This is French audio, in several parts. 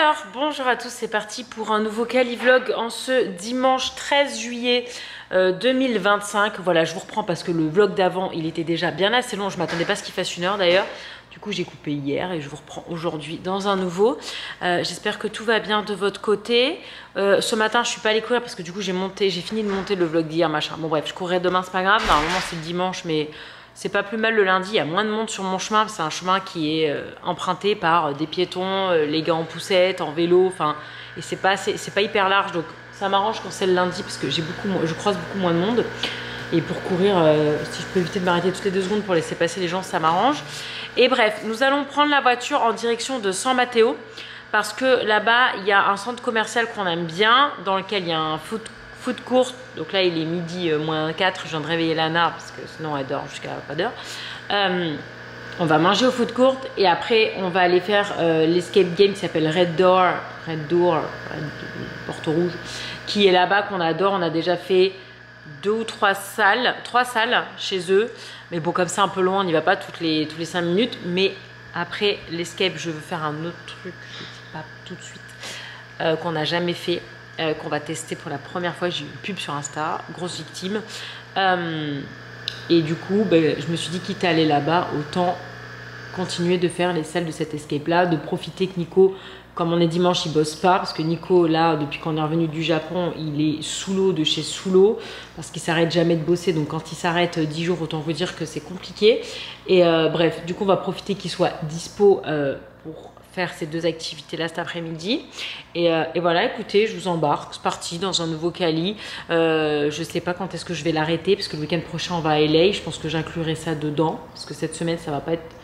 Alors, bonjour à tous, c'est parti pour un nouveau Cali-vlog en ce dimanche 13 juillet 2025. Voilà, je vous reprends parce que le vlog d'avant, il était déjà bien assez long. Je ne m'attendais pas à ce qu'il fasse 1 heure d'ailleurs. Du coup, j'ai coupé hier et je vous reprends aujourd'hui dans un nouveau. J'espère que tout va bien de votre côté. Ce matin, je suis pas allée courir parce que du coup, j'ai fini de monter le vlog d'hier, machin. Bon bref, je courrai demain, c'est pas grave. Normalement, c'est le dimanche, mais c'est pas plus mal le lundi. Il y a moins de monde sur mon chemin. C'est un chemin qui est emprunté par des piétons, les gars en poussette, en vélo. Enfin, et c'est pas hyper large, donc ça m'arrange quand c'est le lundi parce que je croise beaucoup moins de monde. Et pour courir, si je peux éviter de m'arrêter toutes les 2 secondes pour laisser passer les gens, ça m'arrange. Et bref, nous allons prendre la voiture en direction de San Mateo parce que là-bas, il y a un centre commercial qu'on aime bien, dans lequel il y a un food court. Donc là, il est midi moins 4, je viens de réveiller Lana parce que sinon elle dort jusqu'à pas d'heure. On va manger au food court et après, on va aller faire l'escape game qui s'appelle Red Door, Porte Rouge, qui est là-bas qu'on adore. On a déjà fait 2 ou 3 salles, 3 salles chez eux. Mais bon, comme c'est un peu loin, on n'y va pas tous les 5 minutes. Mais après l'escape, je veux faire un autre truc, je ne dis pas tout de suite, qu'on n'a jamais fait, qu'on va tester pour la première fois. J'ai eu une pub sur Insta, grosse victime. Et du coup, je me suis dit, quitte à aller là-bas, autant continuer de faire les salles de cet escape-là, de profiter que Nico, comme on est dimanche, il bosse pas, parce que Nico, là, depuis qu'on est revenu du Japon, il est sous l'eau de chez sous l'eau, parce qu'il s'arrête jamais de bosser, donc quand il s'arrête 10 jours, autant vous dire que c'est compliqué. Et bref, du coup, on va profiter qu'il soit dispo pour faire ces 2 activités-là cet après-midi. Et voilà, écoutez, je vous embarque, c'est parti dans un nouveau Cali. Je sais pas quand est-ce que je vais l'arrêter, parce que le week-end prochain, on va à LA, je pense que j'inclurai ça dedans, parce que cette semaine, ça va pas être...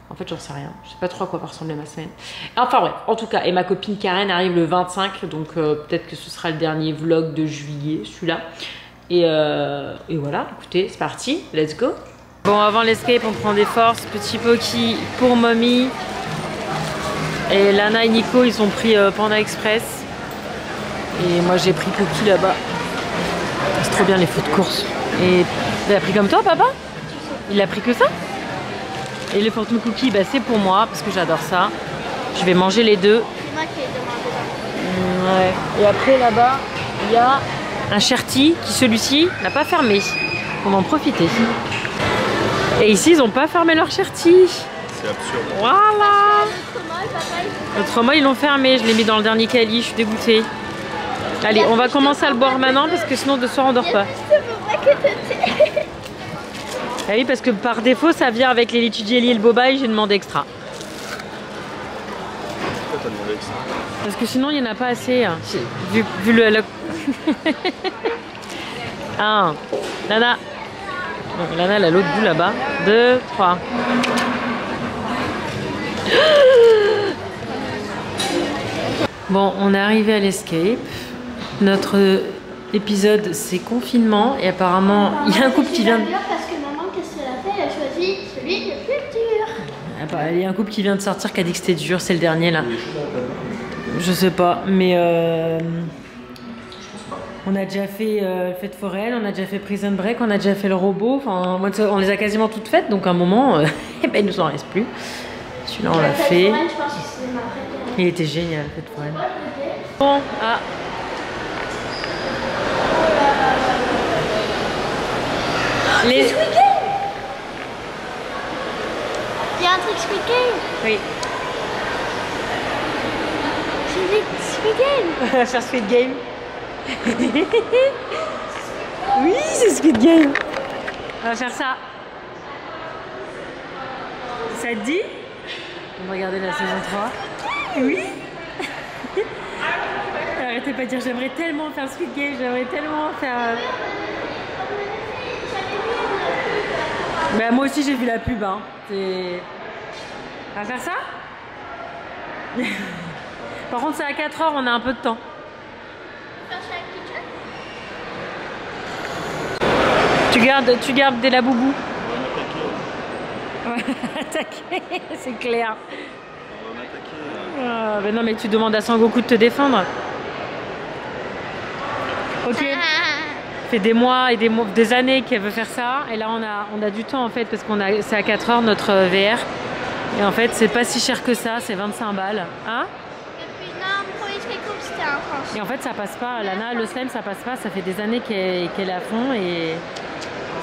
En fait, j'en sais rien. Je sais pas trop à quoi va ressembler ma semaine. Enfin bref, en tout cas, et ma copine Karen arrive le 25, donc peut-être que ce sera le dernier vlog de juillet, celui-là. Et voilà, écoutez, c'est parti, let's go. Bon, avant l'escape, on prend des forces. Petit Poki pour Mommy. Et Lana et Nico, ils ont pris Panda Express. Et moi, j'ai pris Poki là-bas. C'est trop bien les feux de course. Et il a pris comme toi, papa? Il a pris que ça? Et le fortune cookie, c'est pour moi parce que j'adore ça. Je vais manger les 2. C'est moi qui ai demandé. Ouais. Et après là-bas, il y a un Sherty qui celui-ci n'a pas fermé. On va en profiter. Et ici, ils n'ont pas fermé leur Sherty. C'est absurde. Voilà. L'autre mois, ils l'ont fermé. Je l'ai mis dans le dernier Cali. Je suis dégoûtée. Allez, on va commencer à le boire maintenant parce que sinon, de soir, on dort pas. Ah oui, parce que par défaut, ça vient avec les litchi jelly et le boba et j'ai demandé extra. Pourquoi t'as demandé extra? Parce que sinon, il n'y en a pas assez. Hein. Vu le... Ah, Lana. Donc, Lana, elle a l'autre bout là-bas. 2, 3. Bon, on est arrivé à l'escape. Notre épisode, c'est confinement. Et apparemment, il y a un couple qui vient de... Elle a choisi celui le plus dur. Il y a un couple qui vient de sortir qui a dit que c'était dur, c'est le dernier là. Je sais pas, mais on a déjà fait Fête Foraine, on a déjà fait Prison Break, on a déjà fait le robot, enfin on les a quasiment toutes faites, donc à un moment, il nous en reste plus. Celui-là on l'a fait. Il était génial, Fête Foraine. Bon, ah. Les... Il y a un truc Squid Game. Oui. C'est Squid Game. On va faire Squid Game. Oui, c'est Squid Game. On va faire ça. Ça te dit? On va regarder la saison 3. Oui. Arrêtez pas de dire j'aimerais tellement faire Squid Game, j'aimerais tellement faire... moi aussi j'ai vu la pub, hein. On va faire ça? Par contre c'est à 4 heures, on a un peu de temps. Tu gardes des laboubous. On va attaquer, c'est clair. On va m'attaquer. Non mais tu demandes à Sangoku de te défendre. Ok. fait des mois et des années qu'elle veut faire ça. Et là, on a du temps en fait, parce c'est à 4 heures notre VR. Et en fait, c'est pas si cher que ça, c'est 25 balles. Hein? Depuis c'était en France. Et en fait, ça passe pas. Lana, le slime, ça passe pas. Ça fait des années qu'elle est à fond et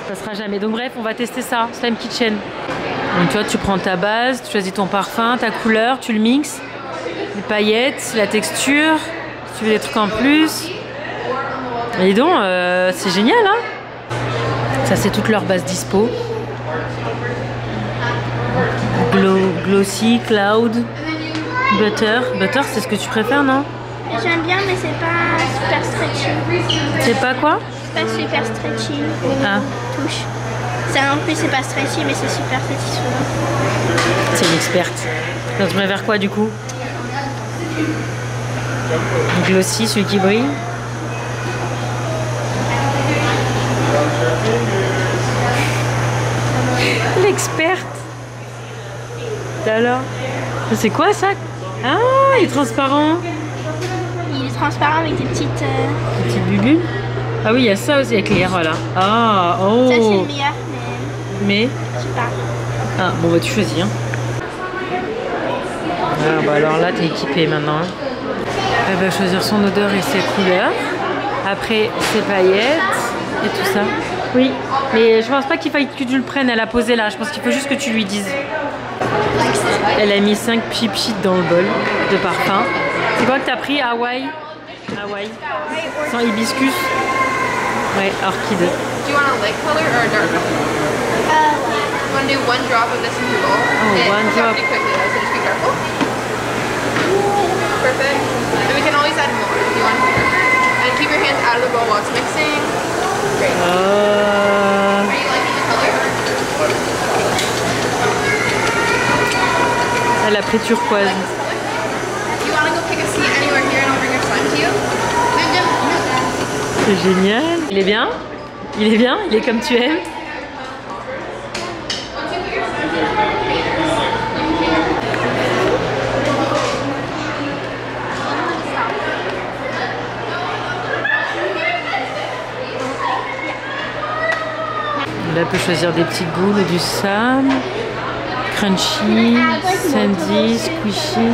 ça passera jamais. Donc bref, on va tester ça, Slime Kitchen. Donc tu vois, tu prends ta base, tu choisis ton parfum, ta couleur, tu le mixes, les paillettes, la texture, si tu veux des trucs en plus. Et dis donc, c'est génial, hein. Ça, c'est toute leur base dispo. Glossy, Cloud, Butter. Butter, c'est ce que tu préfères, non? J'aime bien, mais c'est pas super stretchy. C'est pas quoi? C'est pas super stretchy. Ah. Touche. Ça, en plus, c'est pas stretchy, mais c'est super satisfaisant. C'est une experte. Donc, tu préfères quoi, du coup? Glossy, celui qui brille. L'experte. Alors, c'est quoi ça? Ah, il est transparent. Il est transparent avec des petites... Des petites bulles. Ah oui, il y a ça aussi éclair, voilà. Ah, oh. Ça, c'est le meilleur, mais... Je sais pas. Ah, bon, bah tu choisis. Hein. Ah, bah alors là, t'es équipée maintenant. Hein. Elle va choisir son odeur et ses couleurs. Après, ses paillettes et tout ça. Oui, mais je pense pas qu'il faille que tu le prennes. Elle a posé là. Je pense qu'il faut juste que tu lui dises. Elle a mis 5 pipchits dans le bol de parfum. C'est quoi que t'as pris? Hawaï? Hawaï. Sans hibiscus? Ouais, orchide. Do you want a light color or a dark color? You want to do one drop of this in your bowl? Oh, it one comes out drop. pretty quickly though, so just be careful. Perfect. And we can always add more if you want more. And keep your hands out of the bowl while it's mixing. Great. Are you liking the color? Elle a pris turquoise. You want to go pick a seat anywhere here and I'll bring your slime to you? C'est génial. Il est bien? Il est bien? Il est comme tu aimes? Là, elle peut choisir des petites boules ou du Sam, crunchy, sandy, squishy.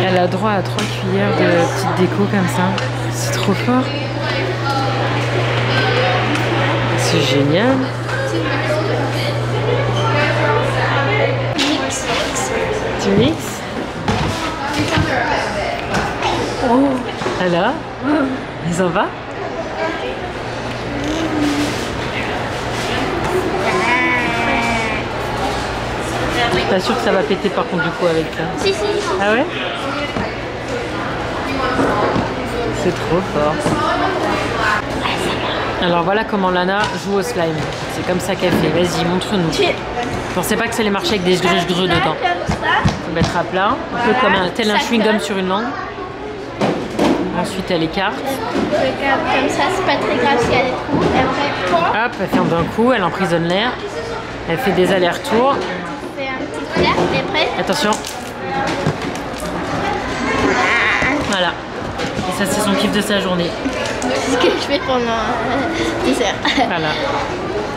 Elle a droit à 3 cuillères de petites déco comme ça. C'est trop fort. C'est génial. Tu mixes? Oh, alors, ils en va? Pas sûr que ça va péter par contre du coup avec ça. Si, si. Ah ouais? C'est trop fort. Alors voilà comment Lana joue au slime. C'est comme ça qu'elle fait. Vas-y, montre-nous. Je pensais pas que ça allait marcher avec des greux dedans. Faut mettre à plat, un peu comme tel un chewing-gum sur une langue. Ensuite elle écarte. Comme ça, c'est pas très grave s'il y a des trous. Et après, hop, elle ferme d'un coup, elle emprisonne l'air. Elle fait des allers-retours. on fait un petit flair, et après... Attention. Voilà. Et ça c'est son kiff de sa journée. C'est ce que je fais pendant 10 heures. Voilà.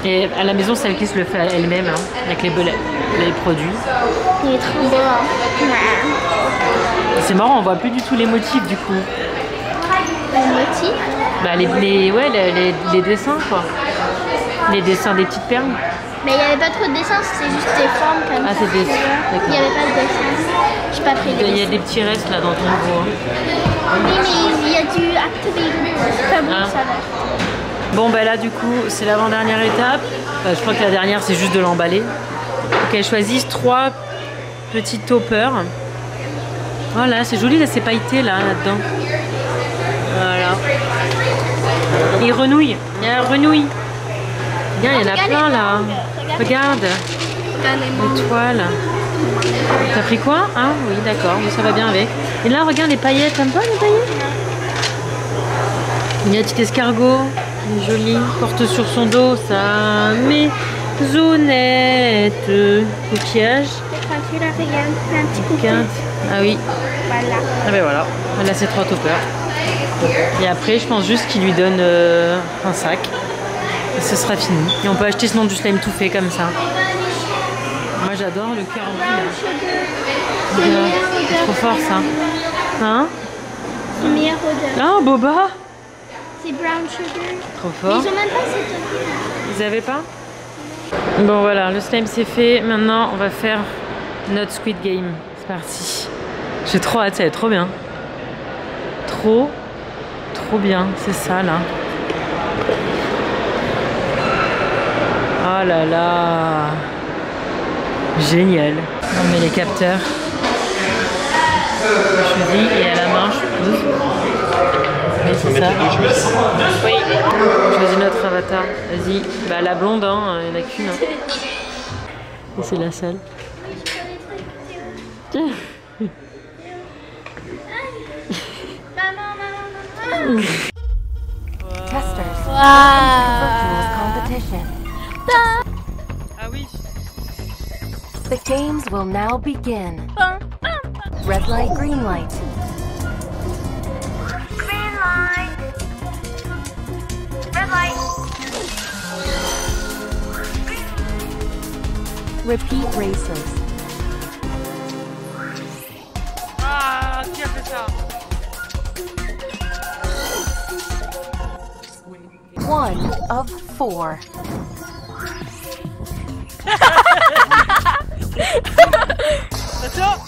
Et à la maison, c'est elle qui se le fait elle-même, hein, avec les produits. Il est trop beau. Hein. C'est marrant, on voit plus du tout les motifs du coup. Le motif. Bah les dessins quoi. Les dessins des petites perles. Mais il n'y avait pas trop de dessins, c'était juste des formes comme ça. Ah, c'est des... Il n'y avait pas de dessin. J'ai pas pris les Il y a dessins. des petits restes là dans ton gros. Oui, mais il y a du activate. C'est pas bon, Ah. ça va. Bon bah là du coup, c'est l'avant-dernière étape. Bah, je crois que la dernière c'est juste de l'emballer. Donc elles choisissent 3 petits toppers. Voilà, c'est joli là, c'est pailleté là-dedans. Voilà. Il renouille. Il y a un renouille. Bien, il y en a plein là. Regarde. L'étoile. T'as pris quoi? Ah oui, d'accord, mais ça va bien avec. Et là, regarde les paillettes. T'aimes pas les paillettes? Il y a un petit escargot. Il est joli. Porte sur son dos sa maisonnette. Coquillage. Quand tu la regardes, c'est un petit coucou. Ah oui. Voilà. Ah ben voilà. Elle a ses 3 toppers. Et après, je pense juste qu'il lui donne un sac. Et ce sera fini. Et on peut acheter ce nom du slime tout fait comme ça. Moi j'adore le cœur en Brown bleu. sugar. C'est le meilleur odeur. Trop fort ça. Hein? C'est le meilleur odeur. Ah, boba! C'est brown sugar. Trop Mais fort. ils ont même pas cette odeur. Vous avez pas? Bon voilà, le slime c'est fait. Maintenant on va faire notre Squid Game. C'est parti. J'ai trop hâte, ça va être trop bien. Trop bien, c'est ça là. Oh là là. Génial. On met les capteurs. Je dis et à la main je pose. Oui, c'est ça. Oui. Choisis notre avatar. Vas-y. Bah la blonde, hein, il n'y en a qu'une. Hein. Et c'est la salle. Testers. Competition. Ah oui. The games will now begin. Red light, green light. Green light. Red light. Repeat races. Ah, qui a fait ça? 1 of 4. Attends.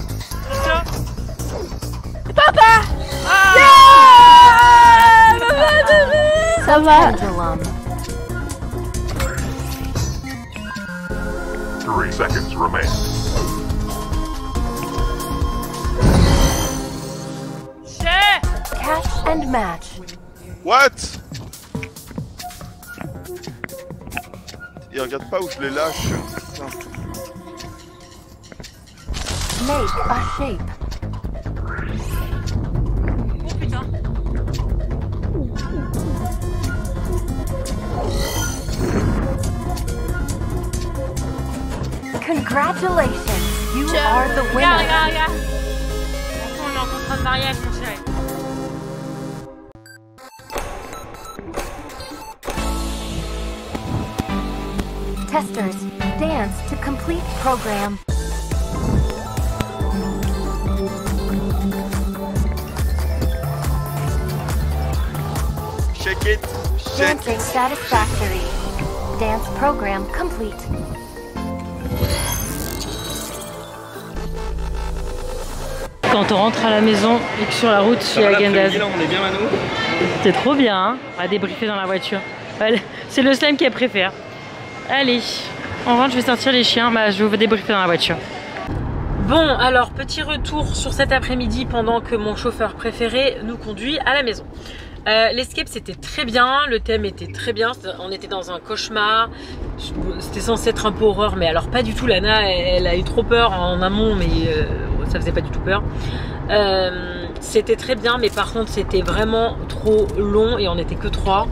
Ça va. Pendulum. 3 seconds remain. Catch and match. What? Et regarde pas où je les lâche. Putain. Make a shape. Oh putain. Congratulations. You are the winner. Regarde. On est en contrat de mariage, mon chéri. Testers, dance to complete program. Shake it. Shake. Dancing satisfactory. Dance program complete. Quand on rentre à la maison et que sur la route, je suis à Gendaz. On est bien, Manu. C'est trop bien, hein, à débriefer dans la voiture. C'est le slime qui est préféré. Allez, on rentre, je vais sortir les chiens, bah, je vais vous débriefer dans la voiture. Bon, alors petit retour sur cet après-midi pendant que mon chauffeur préféré nous conduit à la maison. L'escape c'était très bien, le thème était très bien, on était dans un cauchemar, c'était censé être un peu horreur, mais alors pas du tout. Lana elle a eu trop peur en amont, mais ça faisait pas du tout peur. C'était très bien, mais par contre c'était vraiment trop long et on n'était que 3.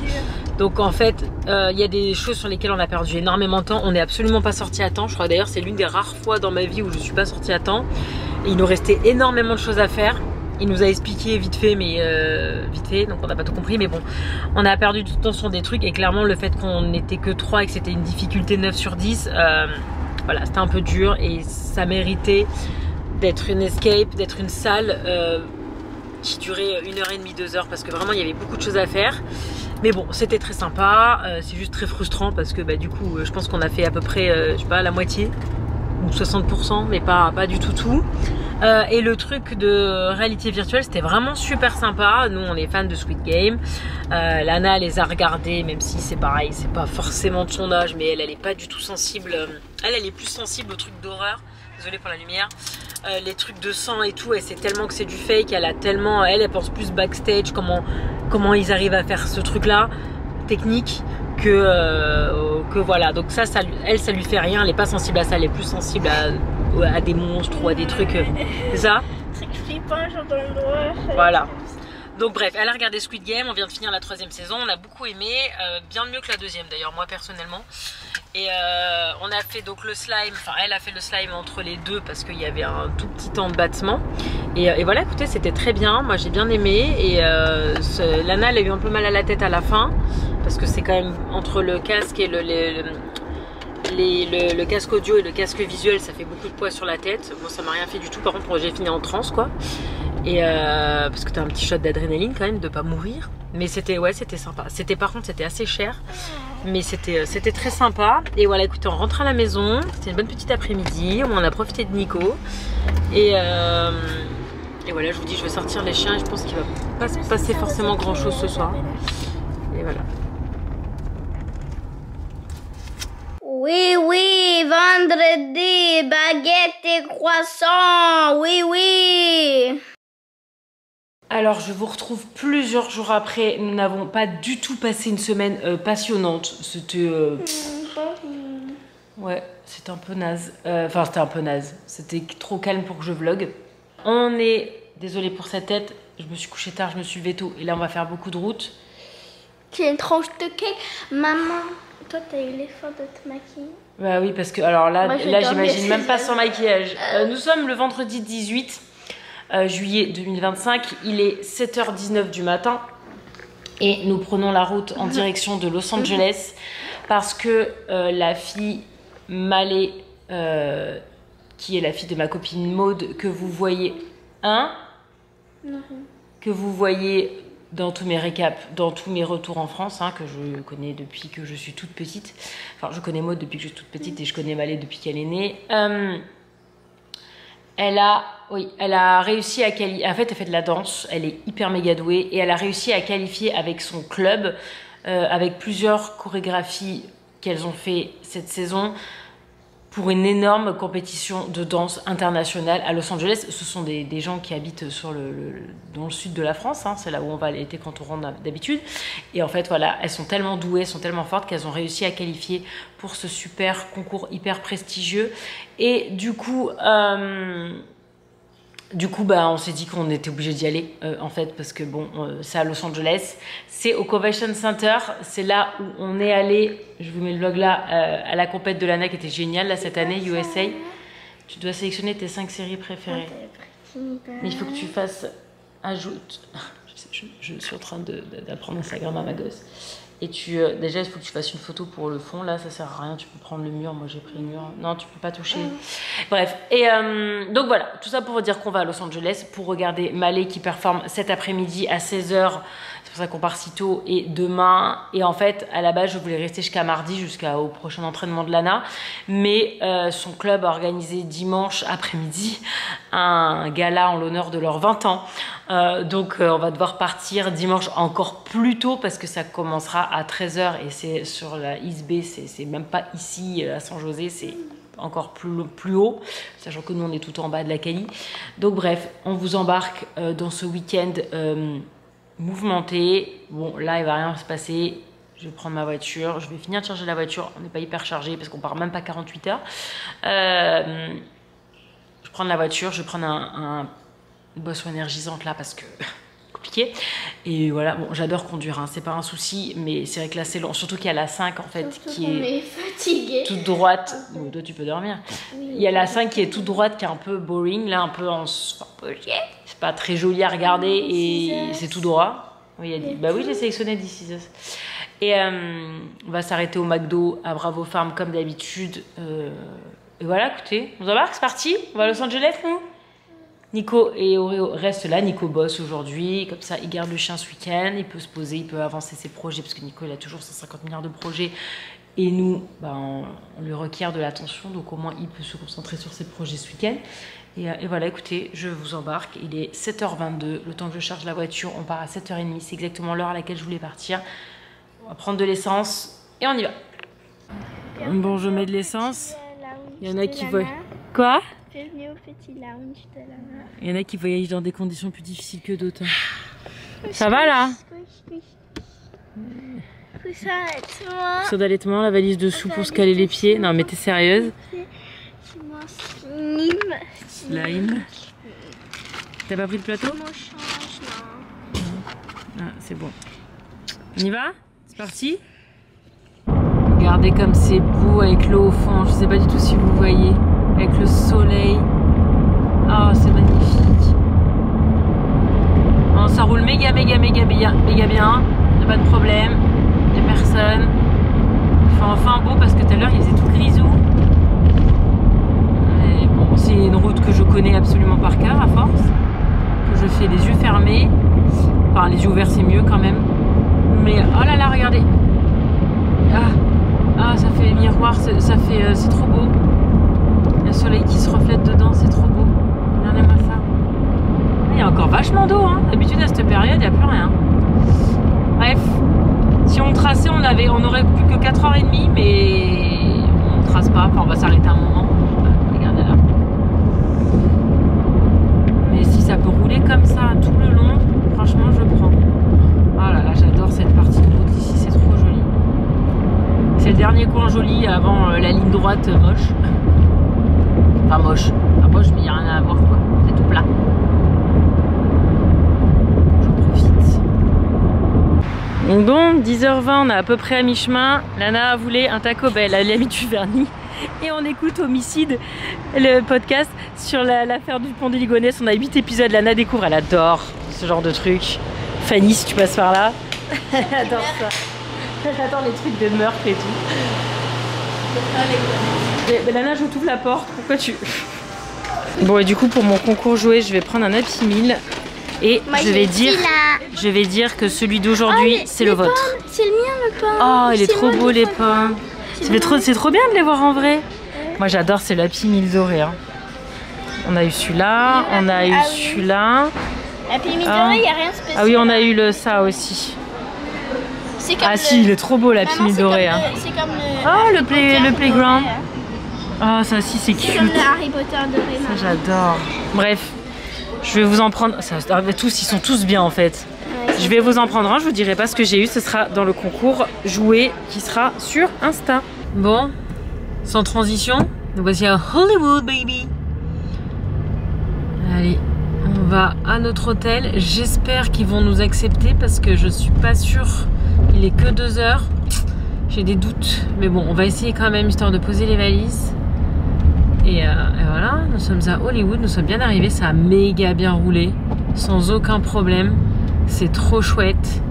Donc en fait, il y a des choses sur lesquelles on a perdu énormément de temps. On n'est absolument pas sorti à temps. Je crois d'ailleurs c'est l'une des rares fois dans ma vie où je suis pas sortie à temps. Et il nous restait énormément de choses à faire. Il nous a expliqué vite fait, mais vite fait, donc on n'a pas tout compris. Mais bon, on a perdu du temps sur des trucs. Et clairement, le fait qu'on n'était que 3 et que c'était une difficulté 9 sur 10, voilà, c'était un peu dur. Et ça méritait d'être une escape, d'être une salle qui durait 1h30, 2 heures. Parce que vraiment, il y avait beaucoup de choses à faire. Mais bon, c'était très sympa, c'est juste très frustrant parce que bah, du coup, je pense qu'on a fait à peu près, je sais pas, la moitié ou 60%, mais pas du tout. Et le truc de réalité virtuelle, c'était vraiment super sympa. Nous, on est fans de Squid Game. Lana les a regardés, même si c'est pareil, c'est pas forcément de son âge, mais elle est pas du tout sensible. Elle est plus sensible aux trucs d'horreur. Désolée pour la lumière. Les trucs de sang et tout, elle sait tellement que c'est du fake, elle a tellement, elle pense plus backstage, comment ils arrivent à faire ce truc là technique que voilà. Donc ça lui fait rien, elle est pas sensible à ça, elle est plus sensible à des monstres ou à des trucs, c'est ça. C'est que je flippe pas, j'entends le droit. Voilà. Donc bref, elle a regardé Squid Game, on vient de finir la 3e saison, on a beaucoup aimé, bien mieux que la 2e d'ailleurs, moi personnellement. Et on a fait donc le slime, enfin elle a fait le slime entre les deux parce qu'il y avait un tout petit temps de battement. Et voilà, écoutez, c'était très bien, moi j'ai bien aimé. Et Lana elle a eu un peu mal à la tête à la fin parce que c'est quand même entre le casque et le casque audio et le casque visuel, ça fait beaucoup de poids sur la tête. Bon, ça m'a rien fait du tout. Par contre, j'ai fini en transe, quoi. Et parce que t'as un petit shot d'adrénaline quand même, de pas mourir. Mais c'était, ouais, c'était sympa. Par contre, c'était assez cher. Mais c'était très sympa. Et voilà, écoutez, on rentre à la maison. C'était une bonne petite après-midi. On a profité de Nico. Et voilà, je vous dis, je vais sortir les chiens. Et je pense qu'il va pas se passer forcément grand-chose ce soir. Et voilà. Oui, oui, vendredi, baguette et croissant, oui, oui. Alors, je vous retrouve plusieurs jours après. Nous n'avons pas du tout passé une semaine passionnante. C'était... Ouais, c'était un peu naze. Enfin, c'était un peu naze. C'était trop calme pour que je vlog. On est... Désolée pour cette tête. Je me suis couchée tard, je me suis levée tôt. Et là, on va faire beaucoup de route. Tu as une tranche de cake. Maman, toi, t'as eu l'effort de te maquiller. Bah oui, parce que... Alors là, Moi, là j'imagine même pas sans maquillage. Nous sommes le vendredi 18 juillet 2025. Il est 7h19 du matin. Et nous prenons la route en direction de Los Angeles. Parce que la fille Malé, qui est la fille de ma copine Maude, que vous voyez... Hein? Que vous voyez dans tous mes récaps, dans tous mes retours en France, hein, que je connais depuis que je suis toute petite. Enfin, je connais Maude depuis que je suis toute petite et je connais Malé depuis qu'elle est née. Elle a réussi à qualifier. En fait, elle fait de la danse. Elle est hyper méga douée et elle a réussi à qualifier avec son club, avec plusieurs chorégraphies qu'elles ont fait cette saison, pour une énorme compétition de danse internationale à Los Angeles. Ce sont des gens qui habitent dans le sud de la France, hein, c'est là où on va l'été quand on rentre d'habitude. Et en fait, voilà, elles sont tellement douées, elles sont tellement fortes qu'elles ont réussi à qualifier pour ce super concours hyper prestigieux. Et du coup, bah, on s'est dit qu'on était obligé d'y aller, en fait, parce que bon, c'est à Los Angeles, c'est au Convention Center, c'est là où on est allé, je vous mets le vlog là, à la compète de Lana qui était géniale, là, cette année, USA. Tu dois sélectionner tes 5 séries préférées. Mais il faut que tu fasses ajoute. Je suis en train d'apprendre Instagram à ma gosse. Et déjà, il faut que tu fasses une photo pour le fond. Là, ça sert à rien. Tu peux prendre le mur. Moi, j'ai pris le mur. Non, tu peux pas toucher. Bref. Et donc voilà. Tout ça pour vous dire qu'on va à Los Angeles pour regarder Malé qui performe cet après-midi à 16h. C'est pour ça qu'on part si tôt. Et demain. Et en fait, à la base, je voulais rester jusqu'à mardi, jusqu'au prochain entraînement de Lana. Mais son club a organisé dimanche après-midi un gala en l'honneur de leurs 20 ans. Donc on va devoir partir dimanche encore plus tôt parce que ça commencera à 13h et c'est sur la East Bay, c'est même pas ici à San José, c'est encore plus haut, sachant que nous on est tout en bas de la Cali. Donc bref, on vous embarque dans ce week-end mouvementé. Bon, là il va rien se passer. Je vais prendre ma voiture, je vais finir de charger la voiture, on n'est pas hyper chargé parce qu'on part même pas 48 heures. Je vais prendre la voiture, je vais prendre une boisson énergisante là parce que compliqué. Et voilà, bon, j'adore conduire, hein, c'est pas un souci, mais c'est vrai que là c'est long, surtout qu'il y a la 5 en fait qui est fatigué. toute droite. Bon, toi tu peux dormir. Oui. Il y a la 5 qui est toute droite, qui est un peu boring, là un peu c'est pas très joli à regarder et c'est tout droit. Oui, il a dit, bah oui, j'ai sélectionné This Is Us. Et on va s'arrêter au McDo à Bravo Farm comme d'habitude. Et voilà, écoutez, on s'embarque, c'est parti. On va à Los Angeles, nous. Nico et Oreo restent là. Nico bosse aujourd'hui, comme ça il garde le chien ce week-end, il peut se poser, il peut avancer ses projets parce que Nico il a toujours 150 milliards de projets et nous bah, on lui requiert de l'attention, donc au moins il peut se concentrer sur ses projets ce week-end. Et voilà, écoutez, je vous embarque, il est 7h22, le temps que je charge la voiture, on part à 7h30, c'est exactement l'heure à laquelle je voulais partir. On va prendre de l'essence et on y va. Bon, je mets de l'essence, il y en a qui voient... Quoi ? Bienvenue au petit lounge de Lana. Il y en a qui voyagent dans des conditions plus difficiles que d'autres. Ça va là? Pousse d'allaitement, la valise dessous pour se caler les pieds. Non mais t'es sérieuse? Slime. T'as pas pris le plateau? Ah, c'est bon. On y va? C'est parti? Regardez comme c'est beau avec l'eau au fond. Je sais pas du tout si vous voyez. Avec le soleil. Oh, c'est magnifique. Oh, ça roule méga bien. Y a pas de problème. Y a personne. Il fait enfin beau parce que tout à l'heure il faisait tout grisou. Et bon, c'est une route que je connais absolument par cœur à force. Que je fais les yeux fermés. Enfin, les yeux ouverts c'est mieux quand même. Mais oh là là, regardez. Ah, ça fait miroir, c'est trop beau. Il y a le soleil qui se reflète dedans, c'est trop beau. Regardez-moi ça. Il y a encore vachement d'eau, hein. D'habitude à cette période, il n'y a plus rien. Bref, si on traçait, on aurait plus que 4h30, mais on trace pas, enfin on va s'arrêter un moment. Regardez là. Mais si ça peut rouler comme ça tout le long, franchement je prends. Oh là là, j'adore cette partie de route ici, c'est trop joli. C'est le dernier coin joli avant la ligne droite moche. Enfin moche, pas moche mais il n'y a rien à voir quoi, c'est tout plat. J'en profite. Bon, 10h20, on est à peu près à mi-chemin. Lana voulait un Taco Bell, elle a mis du vernis. Et on écoute Homicide, le podcast sur l'affaire du pont de Ligonnès. On a 8 épisodes, Lana découvre, elle adore ce genre de truc. Fanny, si tu passes par là, elle adore ça. Elle adore les trucs de meurtre et tout. Mais Lana, je t'ouvre la porte, pourquoi tu... Bon, et du coup, pour mon concours jouet, je vais prendre un Happy Meal. Et Moi, je vais dire que celui d'aujourd'hui, c'est le vôtre. C'est le mien le pain. Oh, il est C'est trop moi beau qui les fais pains. C'est trop bien de les voir en vrai. Moi j'adore, c'est le Happy Meal doré. Hein. On a eu celui-là, on a eu celui-là. Happy Meal doré, il n'y a rien de spécial. Ah oui, on a eu ça aussi. C'est comme Ah si, il est trop beau l'Happy Meal doré. Hein. C'est comme le... Oh, le playground. Ah, ça aussi c'est C'est comme cute. le Harry Potter doré. Ça j'adore. Bref, je vais vous en prendre. Ils sont tous bien en fait. Ouais, Je vais vous en prendre un, je vous dirai pas ce que j'ai eu, ce sera dans le concours jouet qui sera sur Insta. Bon, sans transition, nous voici à Hollywood, baby. Allez, on va à notre hôtel. J'espère qu'ils vont nous accepter parce que je suis pas sûre. Il est que 2h. J'ai des doutes, mais bon, on va essayer quand même histoire de poser les valises. Et voilà, nous sommes à Hollywood, nous sommes bien arrivés, ça a méga bien roulé, sans aucun problème. C'est trop chouette,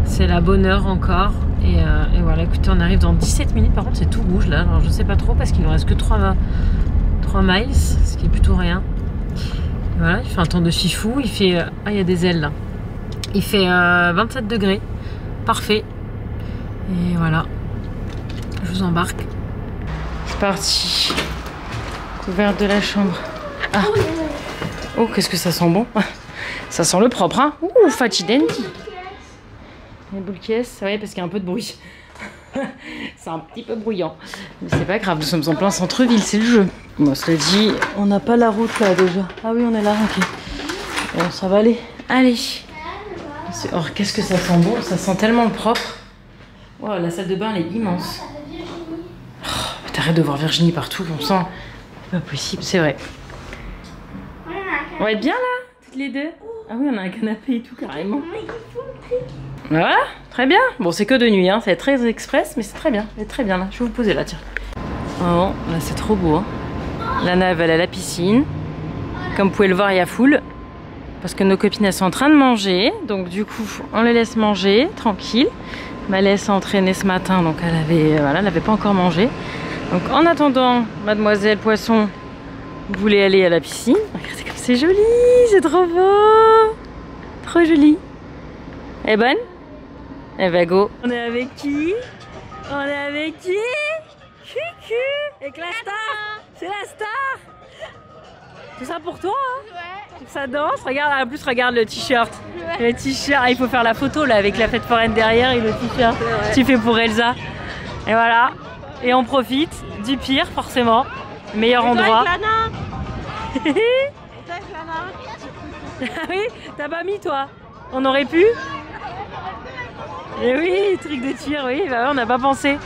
c'est la bonne heure encore. Et voilà, écoutez, on arrive dans 17 minutes. Par contre, c'est tout rouge là. Alors, je sais pas trop parce qu'il nous reste que 3 miles, ce qui est plutôt rien. Et voilà, il fait un temps de fifou. Il fait. Ah, il y a des ailes là. Il fait 27 degrés. Parfait. Et voilà, je vous embarque. C'est parti. Couverte de la chambre. Ah. Oh, qu'est-ce que ça sent bon. Ça sent le propre, hein. Ouh, faccidenti. Les boules qui est, ouais, parce qu'il y a un peu de bruit. C'est un petit peu bruyant. Mais c'est pas grave, nous sommes en plein centre-ville, c'est le jeu. Bon, cela dit, on n'a pas la route là déjà. Ah oui, on est là, ok. Bon, ça va aller. Allez. Oh, qu'est-ce que ça sent bon. Ça sent tellement le propre. Wow, la salle de bain, elle est immense. Oh, t'arrêtes de voir Virginie partout, on sent... C'est pas possible, c'est vrai. On va être bien là, toutes les deux. Ah oui, on a un canapé et tout, carrément. Voilà, très bien. Bon, c'est que de nuit, hein. C'est très express, mais c'est très bien. C'est très bien là. Je vais vous poser là, tiens. Oh, là, c'est trop beau. Hein. Lana, elle va aller à la piscine. Comme vous pouvez le voir, il y a foule. Parce que nos copines, elles sont en train de manger. Donc, du coup, on les laisse manger, tranquille. Ma laisse entraîner ce matin, donc elle avait pas encore mangé. Donc, en attendant, mademoiselle Poisson voulait aller à la piscine. Regardez comme c'est joli, c'est trop beau. Trop joli. Elle est bonne? Eh ben go. On est avec qui? On est avec qui? Cucu. Avec la star. C'est la star. Tout ça pour toi, hein? Ouais. Ça danse. Regarde, en plus regarde le t-shirt. Ouais. Le t-shirt. Ah, il faut faire la photo là avec la fête foraine derrière et le t-shirt. Tu fais pour Elsa. Et voilà. Et on profite du pire forcément. Meilleur endroit. Et toi avec Lana. Ah oui, t'as pas mis toi? On aurait pu? Et oui, truc de tir, oui, bah on n'a pas pensé.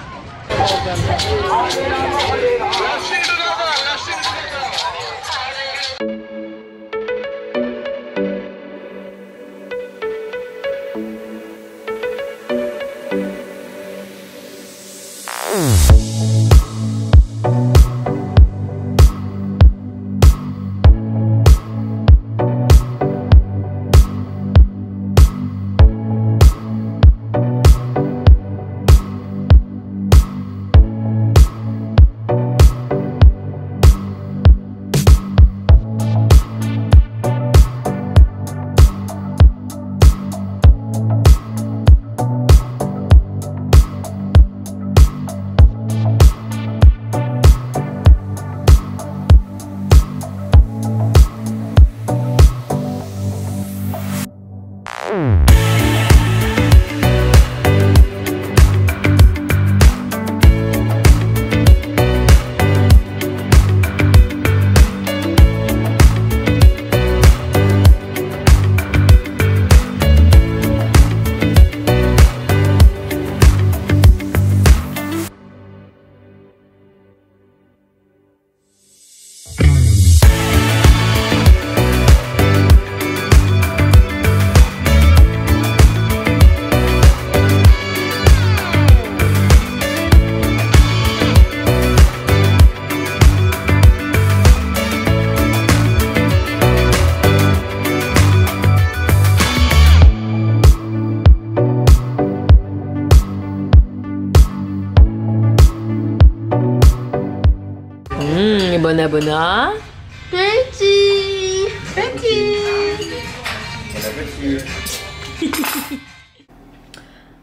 Bona. Petit.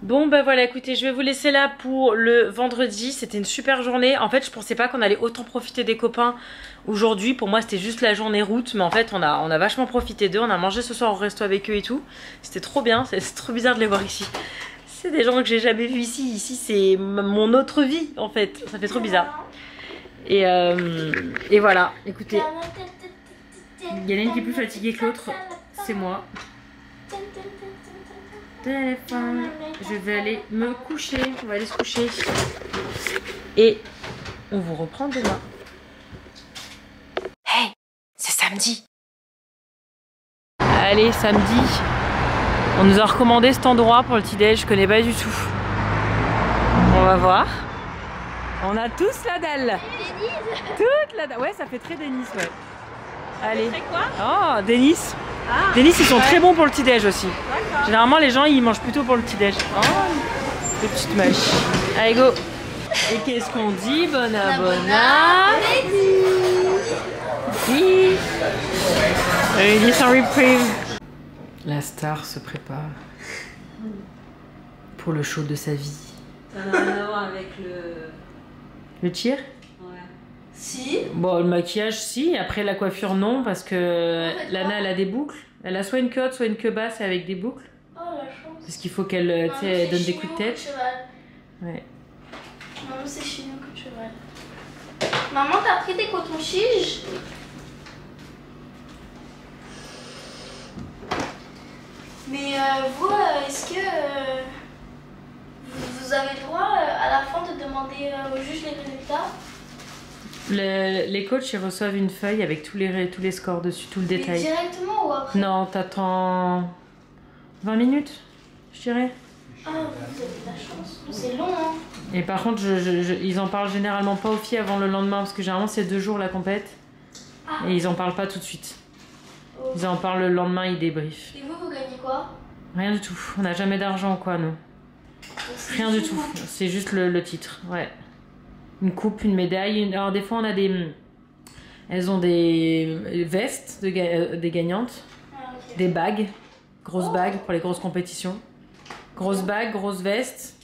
Bon bah voilà, écoutez, je vais vous laisser là pour le vendredi. C'était une super journée. En fait, je pensais pas qu'on allait autant profiter des copains aujourd'hui. Pour moi, c'était juste la journée route, mais en fait, on a vachement profité d'eux. On a mangé ce soir au resto avec eux et tout. C'était trop bien. C'est trop bizarre de les voir ici. C'est des gens que j'ai jamais vus ici. Ici, c'est mon autre vie, en fait. Ça fait trop bizarre. Et voilà, écoutez, il y en a une qui est plus fatiguée que l'autre. C'est moi. Téléphone. Je vais aller me coucher. On va aller se coucher. Et on vous reprend demain. Hey, c'est samedi. Allez, samedi. On nous a recommandé cet endroit pour le petit-déj. Je connais pas du tout. On va voir. On a tous la dalle. Toute la dalle. Ouais, ça fait très Denis, ouais. Allez. C'est quoi? Oh, Denis. Ah, Denis, ils sont très bons pour le petit-déj aussi. Généralement, les gens, ils mangent plutôt pour le petit-déj. Oh, des petites mèches. Allez, go. Et qu'est-ce qu'on dit? Bon appétit. Oui. Il dit sans reprieve. La star se prépare pour le show de sa vie. Ça n'a rien à voir avec le tir? Ouais. Si. Bon, le maquillage, si. Après, la coiffure, non, parce que Lana, elle a des boucles. Elle a soit une cotte, soit une queue basse avec des boucles. Oh, la chance. Parce qu'il faut qu'elle elle donne des coups de tête. Ouais. Maman, c'est chignon que cheval. Maman, t'as pris des cotons-tiges? Mais vous, est-ce que vous avez le droit à la fin de demander au juge les résultats? Les coachs, ils reçoivent une feuille avec tous les scores dessus, tout le Mais détail. directement ou après? Non, t'attends 20 minutes, je dirais. Ah, vous avez de la chance. C'est long, hein. Et par contre, ils en parlent généralement pas aux filles avant le lendemain, parce que généralement c'est 2 jours la compète. Ah. Et ils en parlent pas tout de suite. Oh. Ils en parlent le lendemain, ils débriefent. Et vous gagnez quoi? Rien du tout. On n'a jamais d'argent, quoi, nous. Rien du tout. C'est juste le titre, ouais. Une coupe, une médaille. Alors des fois, on a des... Elles ont des vestes des gagnantes. Ah, okay. Des bagues. Grosses bagues pour les grosses compétitions. Grosse bague, grosse veste.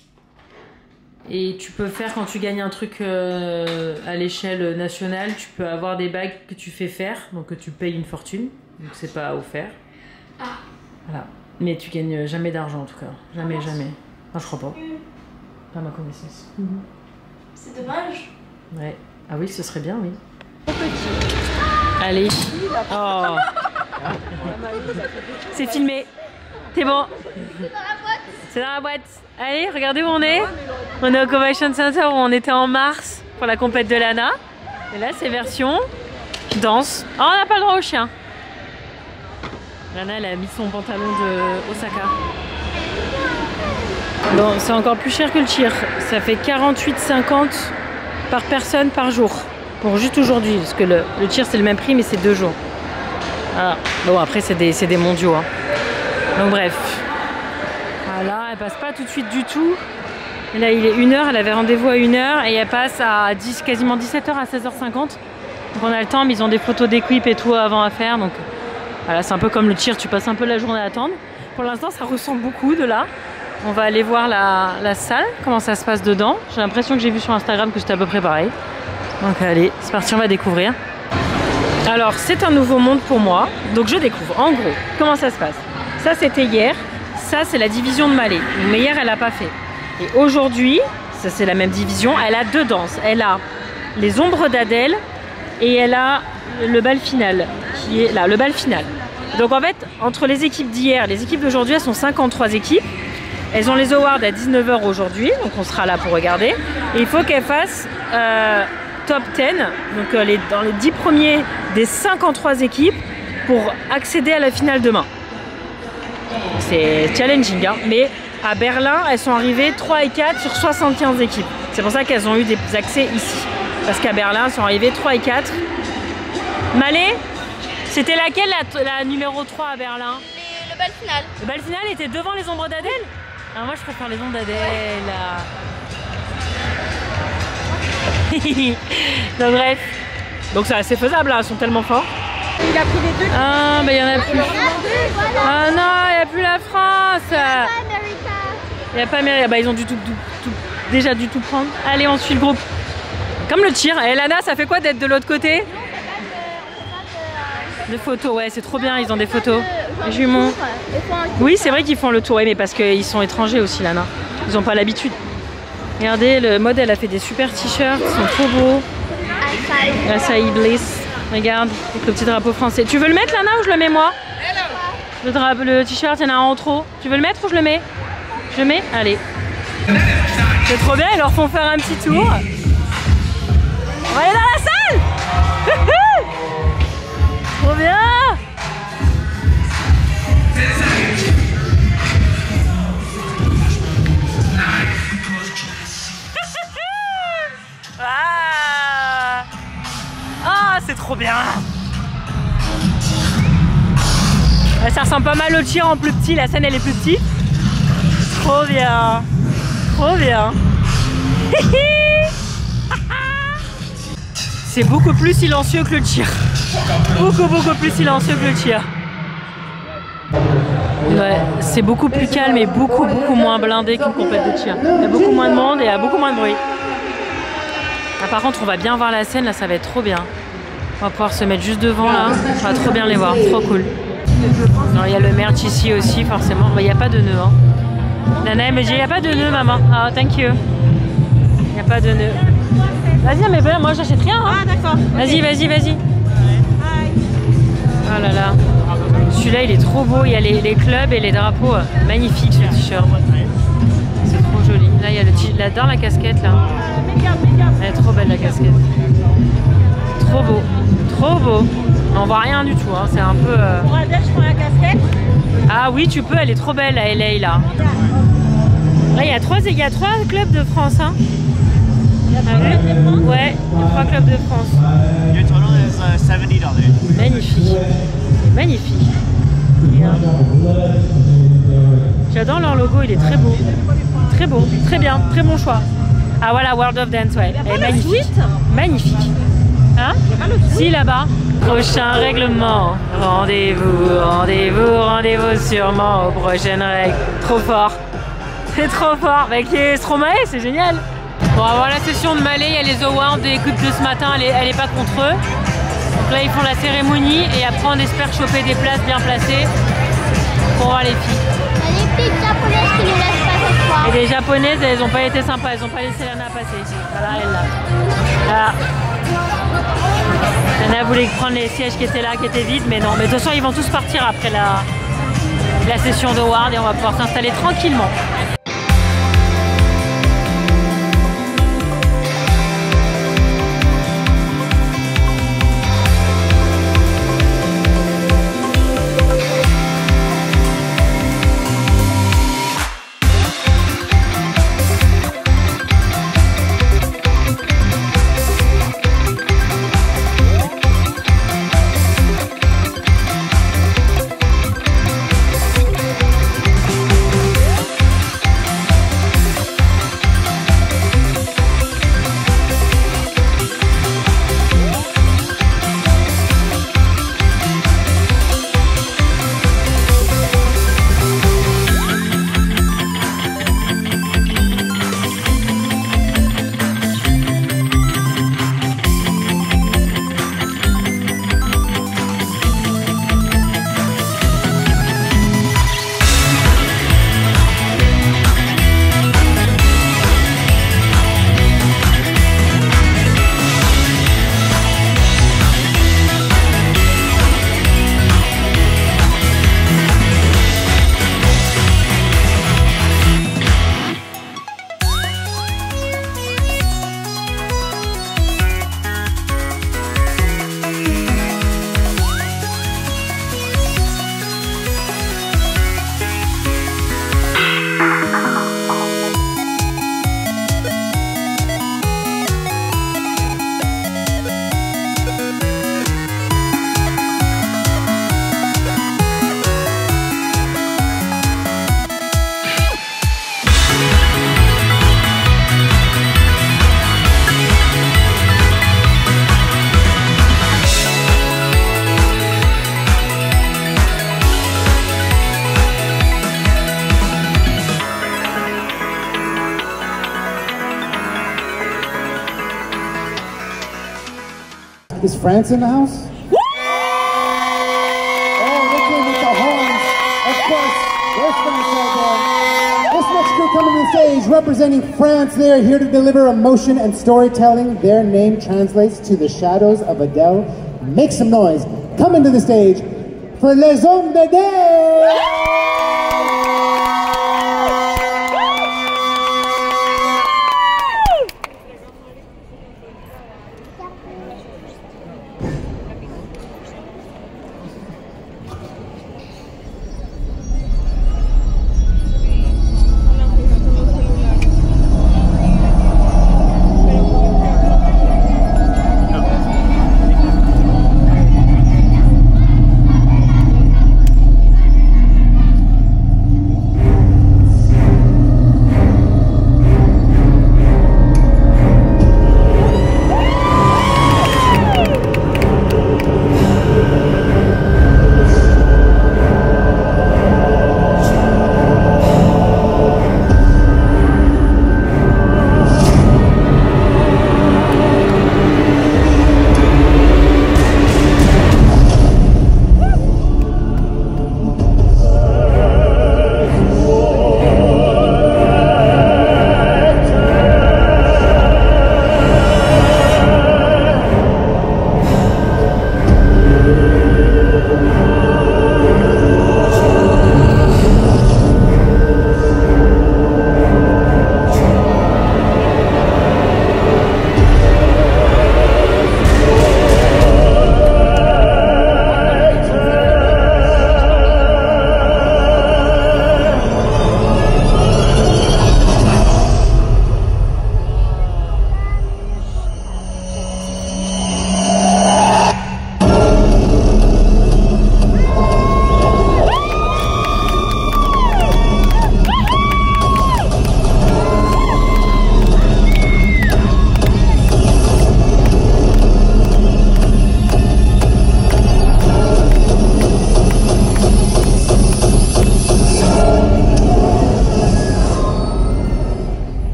Et tu peux faire, quand tu gagnes un truc à l'échelle nationale, tu peux avoir des bagues que tu fais faire, donc que tu payes une fortune. Donc c'est pas offert. Ah. Voilà. Mais tu gagnes jamais d'argent en tout cas. Jamais, jamais. Non, je crois pas. Pas à ma connaissance. C'est dommage. Ouais. Ah oui, ce serait bien, oui. Allez. Oh. C'est filmé. C'est bon. C'est dans la boîte. Allez, regardez où on est. On est au Convention Center où on était en mars pour la compète de Lana. Et là, c'est version danse. Oh, on n'a pas le droit au chien. Lana, elle a mis son pantalon de Osaka. Bon, c'est encore plus cher que le tir. Ça fait 48,50 par personne par jour. Pour juste aujourd'hui. Parce que le tir, c'est le même prix, mais c'est 2 jours. Voilà. Bon, après, c'est des mondiaux. Hein. Donc, bref. Voilà, elle passe pas tout de suite du tout. Et là, il est 1h. Elle avait rendez-vous à 1h. Et elle passe à quasiment 17h à 16h50. Donc, on a le temps, mais ils ont des photos d'équipe et tout avant à faire. Donc, voilà, c'est un peu comme le tir. Tu passes un peu la journée à attendre. Pour l'instant, ça ressemble beaucoup de là. On va aller voir la salle, comment ça se passe dedans. J'ai l'impression que j'ai vu sur Instagram que c'était à peu près pareil. Donc allez, c'est parti, on va découvrir. Alors, c'est un nouveau monde pour moi. Donc je découvre, en gros, comment ça se passe. Ça, c'était hier. Ça, c'est la division de Malé. Mais hier, elle n'a pas fait. Et aujourd'hui, ça c'est la même division, elle a 2 danses. Elle a les ombres d'Adèle et elle a le bal final, qui est là, le bal final. Donc en fait, entre les équipes d'hier et les équipes d'aujourd'hui, elles sont 53 équipes. Elles ont les awards à 19h aujourd'hui, donc on sera là pour regarder. Et il faut qu'elles fassent top 10, donc dans les 10 premiers des 53 équipes pour accéder à la finale demain. C'est challenging, hein, mais à Berlin, elles sont arrivées 3 et 4 sur 75 équipes. C'est pour ça qu'elles ont eu des accès ici. Parce qu'à Berlin, elles sont arrivées 3 et 4. Malé, c'était laquelle la numéro 3 à Berlin? Le bal final. Le bal final était devant les ombres d'Adèle? Ah, moi je préfère les ombres d'Adèle. Donc bref, Donc c'est assez faisable là, ils sont tellement forts. Il a pris les deux. Ah bah il y en a plus. Ah non, il n'y a plus la France. Il n'y a pas Amérique. Bah ils ont déjà dû tout prendre. Allez, on suit le groupe. Comme le tir. Et Lana, ça fait quoi d'être de l'autre côté? Des photos, ouais, c'est trop bien, ils ont des photos. Les jumeaux. Oui, c'est vrai qu'ils font le tour, ouais, mais parce qu'ils sont étrangers aussi, Lana. Ils n'ont pas l'habitude. Regardez, le mode, elle a fait des super t-shirts, ils sont trop beaux. Açaï Bliss. Regarde, avec le petit drapeau français. Tu veux le mettre, Lana, ou je le mets moi? Le t-shirt, il y en a un en trop. Tu veux le mettre ou je le mets? Je le mets? Allez. C'est trop bien, ils leur font faire un petit tour. On va aller dans la salle. Trop bien. Ah, c'est trop bien. Ouais, ça ressemble pas mal au tir en plus petit, la scène elle est plus petite. Trop bien. Trop bien. C'est beaucoup plus silencieux que le tir. Beaucoup plus silencieux que le tir. Ouais, c'est beaucoup plus calme et beaucoup moins blindé qu'une compète de tir. Il y a beaucoup moins de monde et il y a beaucoup moins de bruit. Ah, par contre, on va bien voir la scène, là ça va être trop bien. On va pouvoir se mettre juste devant là, on va trop bien les voir, trop cool. Alors, il y a le merch ici aussi forcément, il n'y a pas de nœud. Hein. Nana elle me dit il n'y a pas de nœud maman. Ah thank you. Il n'y a pas de nœud. Vas-y mais voilà, moi j'achète rien. Hein. Ah d'accord. Vas-y. Oh là là. Celui-là il est trop beau, il y a les clubs et les drapeaux. Magnifique ce t-shirt. C'est trop joli. Là il y a le t-shirt, là-dedans la casquette là. Elle est trop belle la casquette. Trop beau. Trop beau. On voit rien du tout, hein. C'est un peu... je prends la casquette. Ah oui tu peux, elle est trop belle la LA là. Là il y a trois clubs de France. Hein. Ouais, il y a 3 clubs de France. Magnifique. Magnifique. J'adore leur logo, il est très beau. Très beau, très bien, très bon choix. Ah voilà, World of Dance, ouais. Elle est magnifique. Magnifique. Hein? Si là-bas. Prochain règlement. Rendez-vous sûrement aux prochaines règles. Trop fort. C'est trop fort. Avec les Stromae, c'est génial. Bon, on va voir la session de Malais, il y a les awards d'écoute de ce matin, elle est pas contre eux. Donc là, ils font la cérémonie et après, on espère choper des places bien placées pour voir les filles. Il y a les petites japonaises qui nous laissent pas ce soir. Et les japonaises, elles n'ont pas été sympas, elles n'ont pas laissé Lana passer. Voilà, elle là. Voilà. Lana voulait prendre les sièges qui étaient là, qui étaient vides, mais non. Mais de toute façon, ils vont tous partir après la session d'award et on va pouvoir s'installer tranquillement. Is France in the house? Oh, they came with the horns. Of course, there's France right there. This next crew coming to the stage, representing France. They are here to deliver emotion and storytelling. Their name translates to the shadows of Adele. Make some noise. Coming to the stage for Les Hommes d'Adele.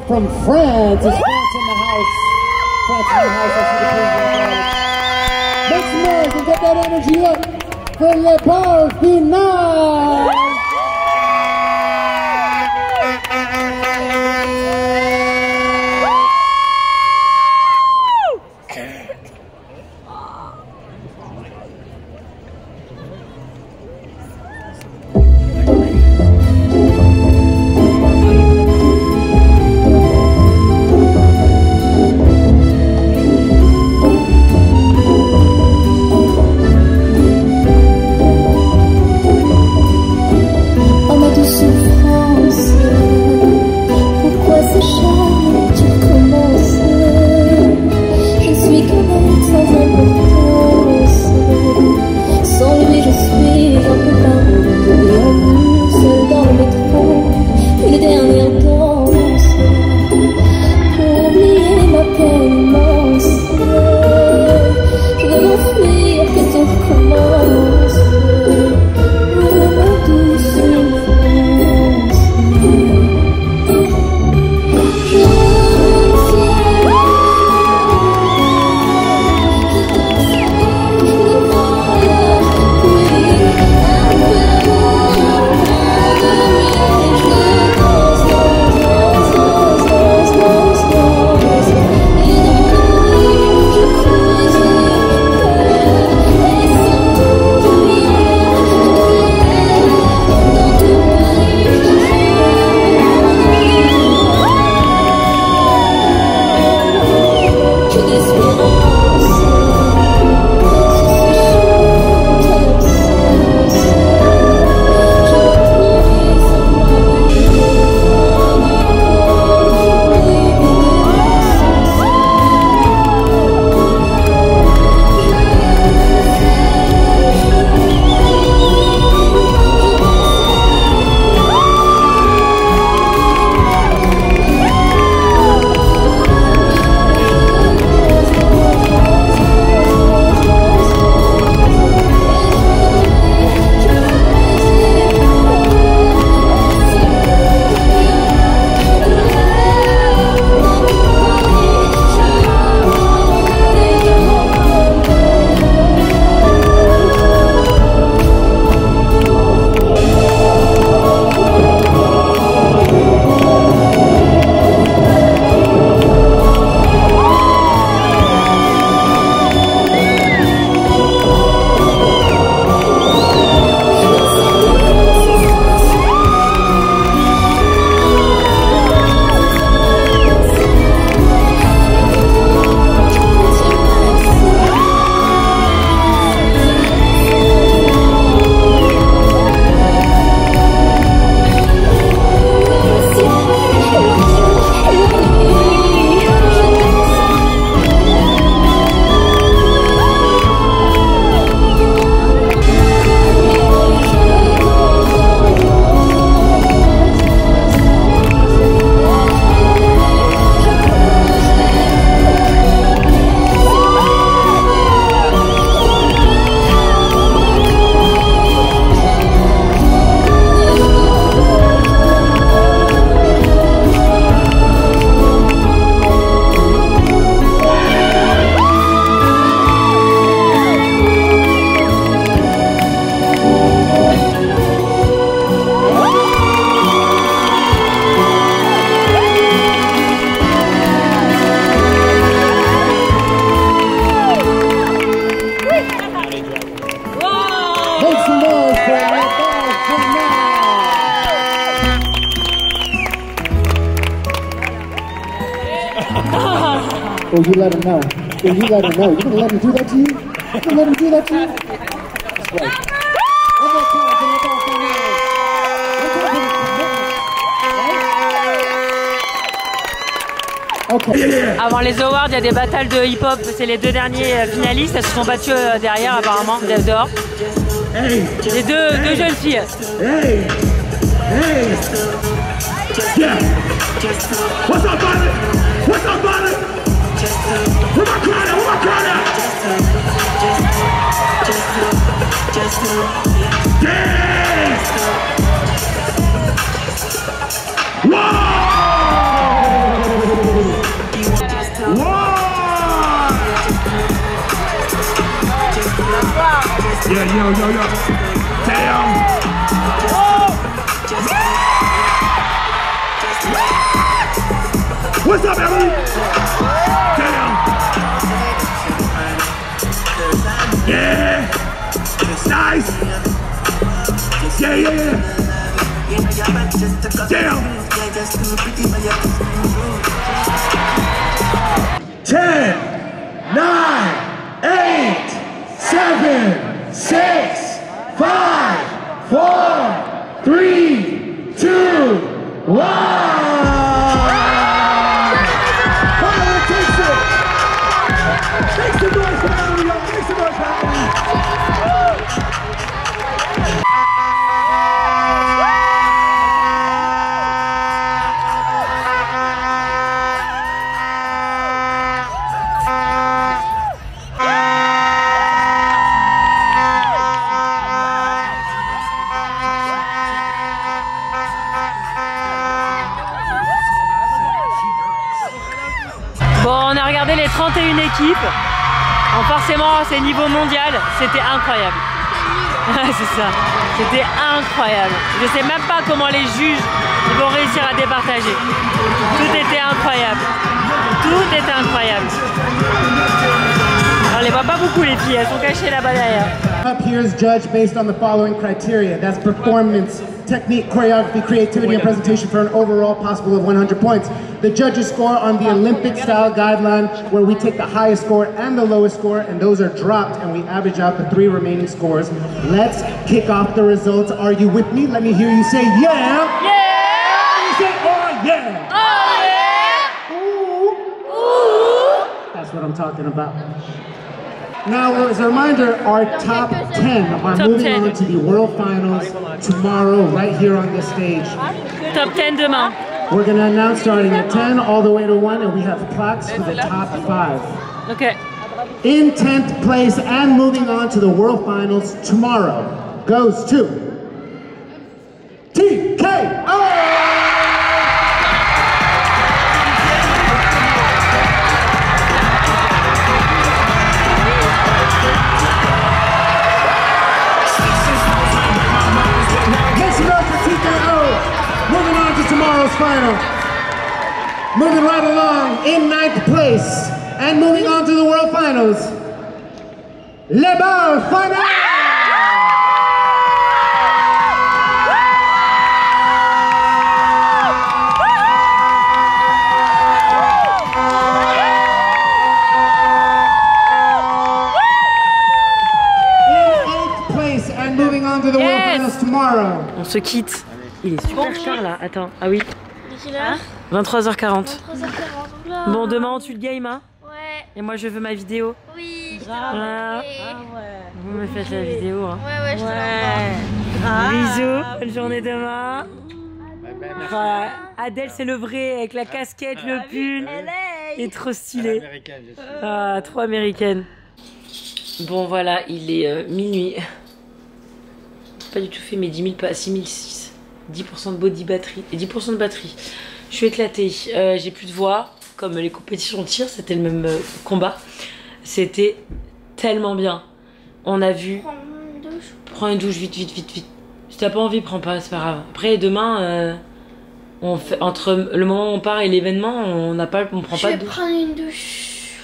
from France. It's France in the house. France in the house. I see the Make some noise and get that energy up for Le Parfumage. Oh, you let him know. Oh, you let him know. You're gonna let him do that to you? You're gonna let him do that to you? That's right. One more time for the ball for now. Okay. Avant les awards, il y a des battles de hip-hop. C'est les deux derniers finalistes. Elles se sont battues derrière, apparemment, dehors. Les deux jeunes filles. Hey! Hey! Yeah! What's up, buddy? What's up, buddy? Where my crowd at? Where my crowd at? Yeah! Whoa! yo, yo, yo. Damn. Oh. What's up, Emily? Damn. Yeah. Nice. Yeah, yeah, yeah. Damn. 10, 9, 8, 7, 6, 5, 4, 3, 2, 1. Fire takes it. Make some noise for Emily, y'all. Make some noise for Emily. Bon, on a regardé les 31 équipes. Bon, forcément, c'est niveau mondial. C'était incroyable. C'est ça. C'était incroyable. Je sais même pas comment les juges vont réussir à départager. Tout était incroyable. Tout était incroyable. On les voit pas beaucoup les filles. Elles sont cachées là-bas derrière. Up here is judged based on the following criteria. That's performance, technique, choreography, creativity, and presentation for an overall possible of 100 points. The judges score on the Olympic style guideline where we take the highest score and the lowest score and those are dropped and we average out the 3 remaining scores. Let's kick off the results. Are you with me? Let me hear you say yeah. Yeah. You say oh yeah. Oh yeah. Ooh. Ooh. That's what I'm talking about. Now, as a reminder, our top 10 are moving on to the World Finals tomorrow, right here on this stage. Top 10 demain. We're going to announce starting at 10 all the way to 1, and we have plaques for the top 5. Okay. In 10th place and moving on to the World Finals tomorrow goes to TKO! Moving on to tomorrow's final. Moving right along in 9th place and moving on to the World Finals. Les Balles Finales! In 8th place and moving on to the World Finals tomorrow. On se quitte. Il est super tard là, attends, ah oui. 23h40. Bon, demain tu le game, hein? Ouais. Et moi je veux ma vidéo. Oui, je te Voilà. l'enverrai. Ah ouais. Vous me faites la vidéo, hein? Ouais, je te l'envoie. Bisous, bonne journée demain. Voilà. Adèle c'est le vrai, avec la casquette, le pull. Il est trop stylé. Ah, trop américaine. Bon voilà, il est minuit. Pas du tout fait mes 10 000 pas, 6006. 10% de body batterie et 10% de batterie. Je suis éclatée, j'ai plus de voix. Comme les compétitions de tir, c'était le même combat. C'était tellement bien. On a vu. Prends une douche, vite. Si t'as pas envie, prends pas, c'est pas grave. Après demain, on fait, entre le moment où on part et l'événement, on prend pas de douche. Je vais prendre une douche.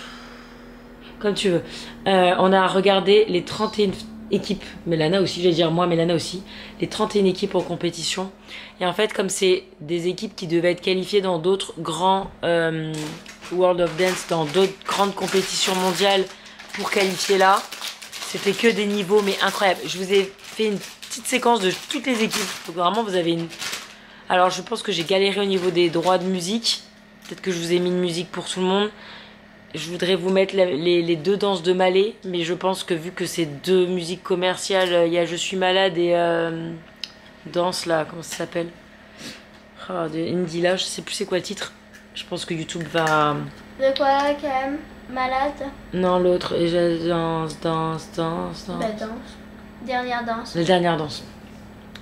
Comme tu veux. On a regardé les 31 équipes, Mélana aussi, je vais dire moi, Mélana aussi, les 31 équipes en compétition. Et en fait, comme c'est des équipes qui devaient être qualifiées dans d'autres grands World of Dance, dans d'autres grandes compétitions mondiales pour qualifier là, c'était que des niveaux mais incroyables. Je vous ai fait une petite séquence de toutes les équipes, donc vraiment vous avez une... Alors je pense que j'ai galéré au niveau des droits de musique, peut-être que je vous ai mis une musique pour tout le monde. Je voudrais vous mettre les 2 danses de Malé, mais je pense que vu que c'est 2 musiques commerciales, il y a Je suis malade et danse là, comment ça s'appelle? Oh, de Indie là, je sais plus c'est quoi le titre. Je pense que YouTube va... De quoi quand même? Malade? Non, l'autre, danse. Bah danse. Dernière danse. La dernière danse.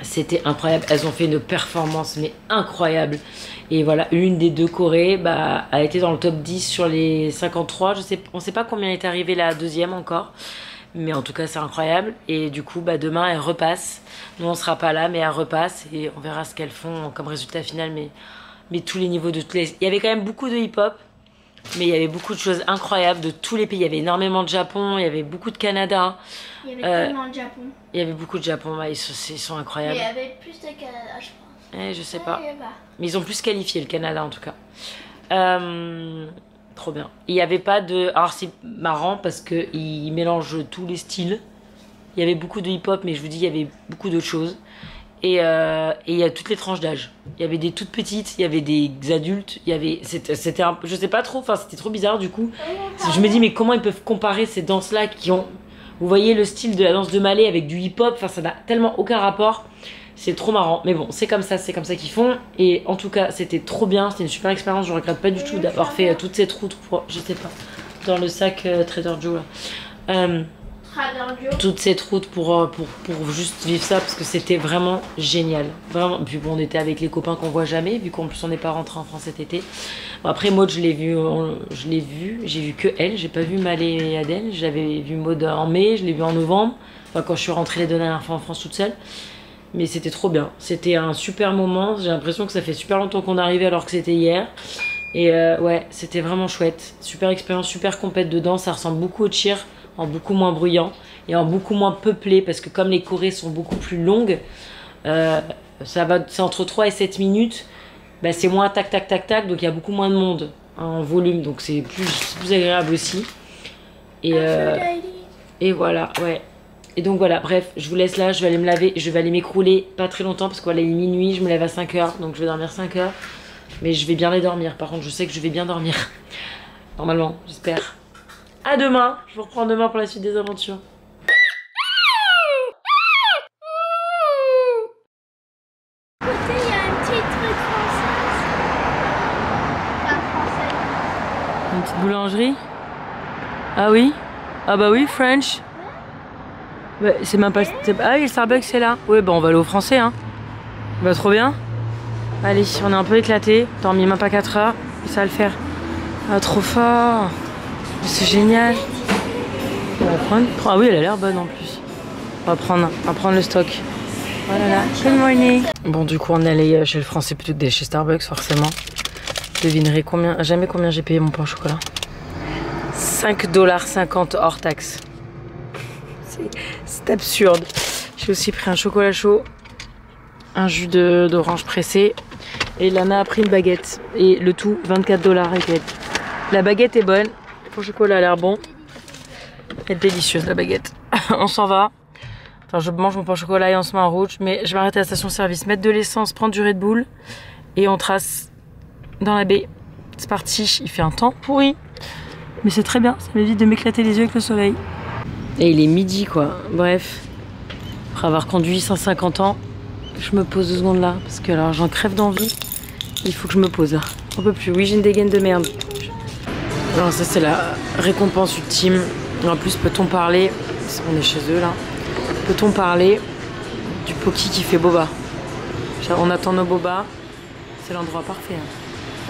C'était incroyable, elles ont fait une performance mais incroyable. Et voilà, une des 2 Corées a été dans le top 10 sur les 53. On sait pas combien est arrivé la deuxième encore. Mais en tout cas, c'est incroyable. Et du coup, bah, demain, elles repassent. Nous, on sera pas là, mais elles repassent. Et on verra ce qu'elles font comme résultat final. Mais tous les niveaux de tous les... Il y avait quand même beaucoup de hip-hop. Mais il y avait beaucoup de choses incroyables de tous les pays. Il y avait énormément de Japon. Il y avait beaucoup de Canada. Il y avait tellement de Japon. Il y avait beaucoup de Japon. Bah, ils sont incroyables. Mais il y avait plus de Canada, je pense. Je sais pas. Mais ils ont plus qualifié le Canada, en tout cas. Trop bien. Il n'y avait pas de... Alors c'est marrant parce qu'ils mélangent tous les styles. Il y avait beaucoup de hip-hop, mais je vous dis, il y avait beaucoup d'autres choses. Et il y a toutes les tranches d'âge. Il y avait des toutes petites, il y avait des adultes, il y avait... C'était un... Je sais pas trop, enfin c'était trop bizarre du coup. Je me dis, mais comment ils peuvent comparer ces danses-là qui ont... Vous voyez le style de la danse de Malais avec du hip-hop, enfin ça n'a tellement aucun rapport. C'est trop marrant, mais bon, c'est comme ça qu'ils font. Et en tout cas, c'était trop bien, c'était une super expérience. Je regrette pas du tout d'avoir fait toute cette route pour, je sais pas, dans le sac Trader Joe là. Toute cette route pour juste vivre ça parce que c'était vraiment génial. Vraiment. Puis bon, on était avec les copains qu'on voit jamais, vu qu'en plus on n'est pas rentré en France cet été. Bon, après Maud, j'ai vu que elle, j'ai pas vu Malé et Adèle. J'avais vu Maud en mai, je l'ai vu en novembre, enfin quand je suis rentrée les 2 dernières fois en France toute seule. Mais c'était trop bien, c'était un super moment, j'ai l'impression que ça fait super longtemps qu'on est arrivé alors que c'était hier. Et ouais, c'était vraiment chouette, super expérience, super compète dedans, ça ressemble beaucoup au cheer, en beaucoup moins bruyant et en beaucoup moins peuplé parce que comme les chorés sont beaucoup plus longues, c'est entre 3 et 7 minutes, bah c'est moins tac tac tac tac, donc il y a beaucoup moins de monde en volume, donc c'est plus agréable aussi. Et voilà, ouais. Et donc voilà, bref, je vous laisse là, je vais aller me laver, je vais aller m'écrouler pas très longtemps parce que voilà, il est minuit, je me lève à 5h, donc je vais dormir 5 heures. Mais je vais bien les dormir, par contre je sais que je vais bien dormir. Normalement, j'espère. À demain, je vous reprends demain pour la suite des aventures. Écoutez, il y a un petit truc français. Une petite boulangerie. Ah oui? Ah bah oui, French. Bah, c'est même pas... Ah oui, le Starbucks c'est là. Oui, bah on va aller au français, hein. Bah trop bien. Allez, on est un peu éclaté. Dormi même pas 4 heures. Ça va le faire. Ah, trop fort. C'est génial. On va prendre... Ah oui, elle a l'air bonne en plus. On va prendre le stock. Voilà. Good morning. Bon, du coup, on est allé chez le français plutôt que chez Starbucks, forcément. Devinerez jamais combien j'ai payé mon pain au chocolat. 5,50 $ hors taxe. C'est absurde. J'ai aussi pris un chocolat chaud, un jus d'orange pressé et Lana a pris une baguette. Et le tout 24 $. La baguette est bonne, le chocolat a l'air bon. Elle est délicieuse la baguette. On s'en va. Enfin, je mange mon pain au chocolat et on se met en route. Mais je vais arrêter à la station-service, mettre de l'essence, prendre du Red Bull et on trace dans la baie. C'est parti. Il fait un temps pourri. Mais c'est très bien, ça m'évite de m'éclater les yeux avec le soleil. Et il est midi quoi, bref. Après avoir conduit 150 ans, je me pose 2 secondes là. Parce que alors j'en crève d'envie. Il faut que je me pose là. On peut plus, oui j'ai une dégaine de merde. Alors ça c'est la récompense ultime. En plus peut-on parler, on est chez eux là. Peut-on parler du Poki qui fait boba? On attend nos bobas. C'est l'endroit parfait. Hein.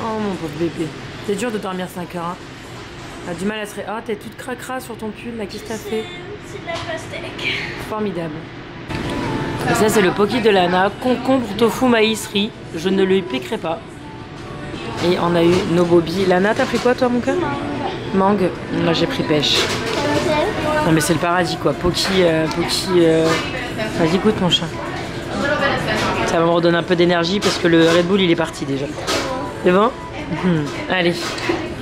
Oh mon pauvre bébé. C'est dur de dormir 5 heures. Hein. T'as du mal à se réveiller. Ah, t'es toute cracra sur ton pull, là, qu'est-ce que t'as fait? C'est de la pastèque. Formidable. Et ça, c'est le Poki de Lana. Concombre, tofu, maïs, riz. Je ne le piquerai pas. Et on a eu nos bobis. Lana, t'as pris quoi, toi, mon cœur? Mangue. Moi, j'ai pris pêche. Non, mais c'est le paradis, quoi. Poki. Vas-y, goûte, mon chat. Ça va me redonner un peu d'énergie parce que le Red Bull, il est parti déjà. C'est bon? Allez.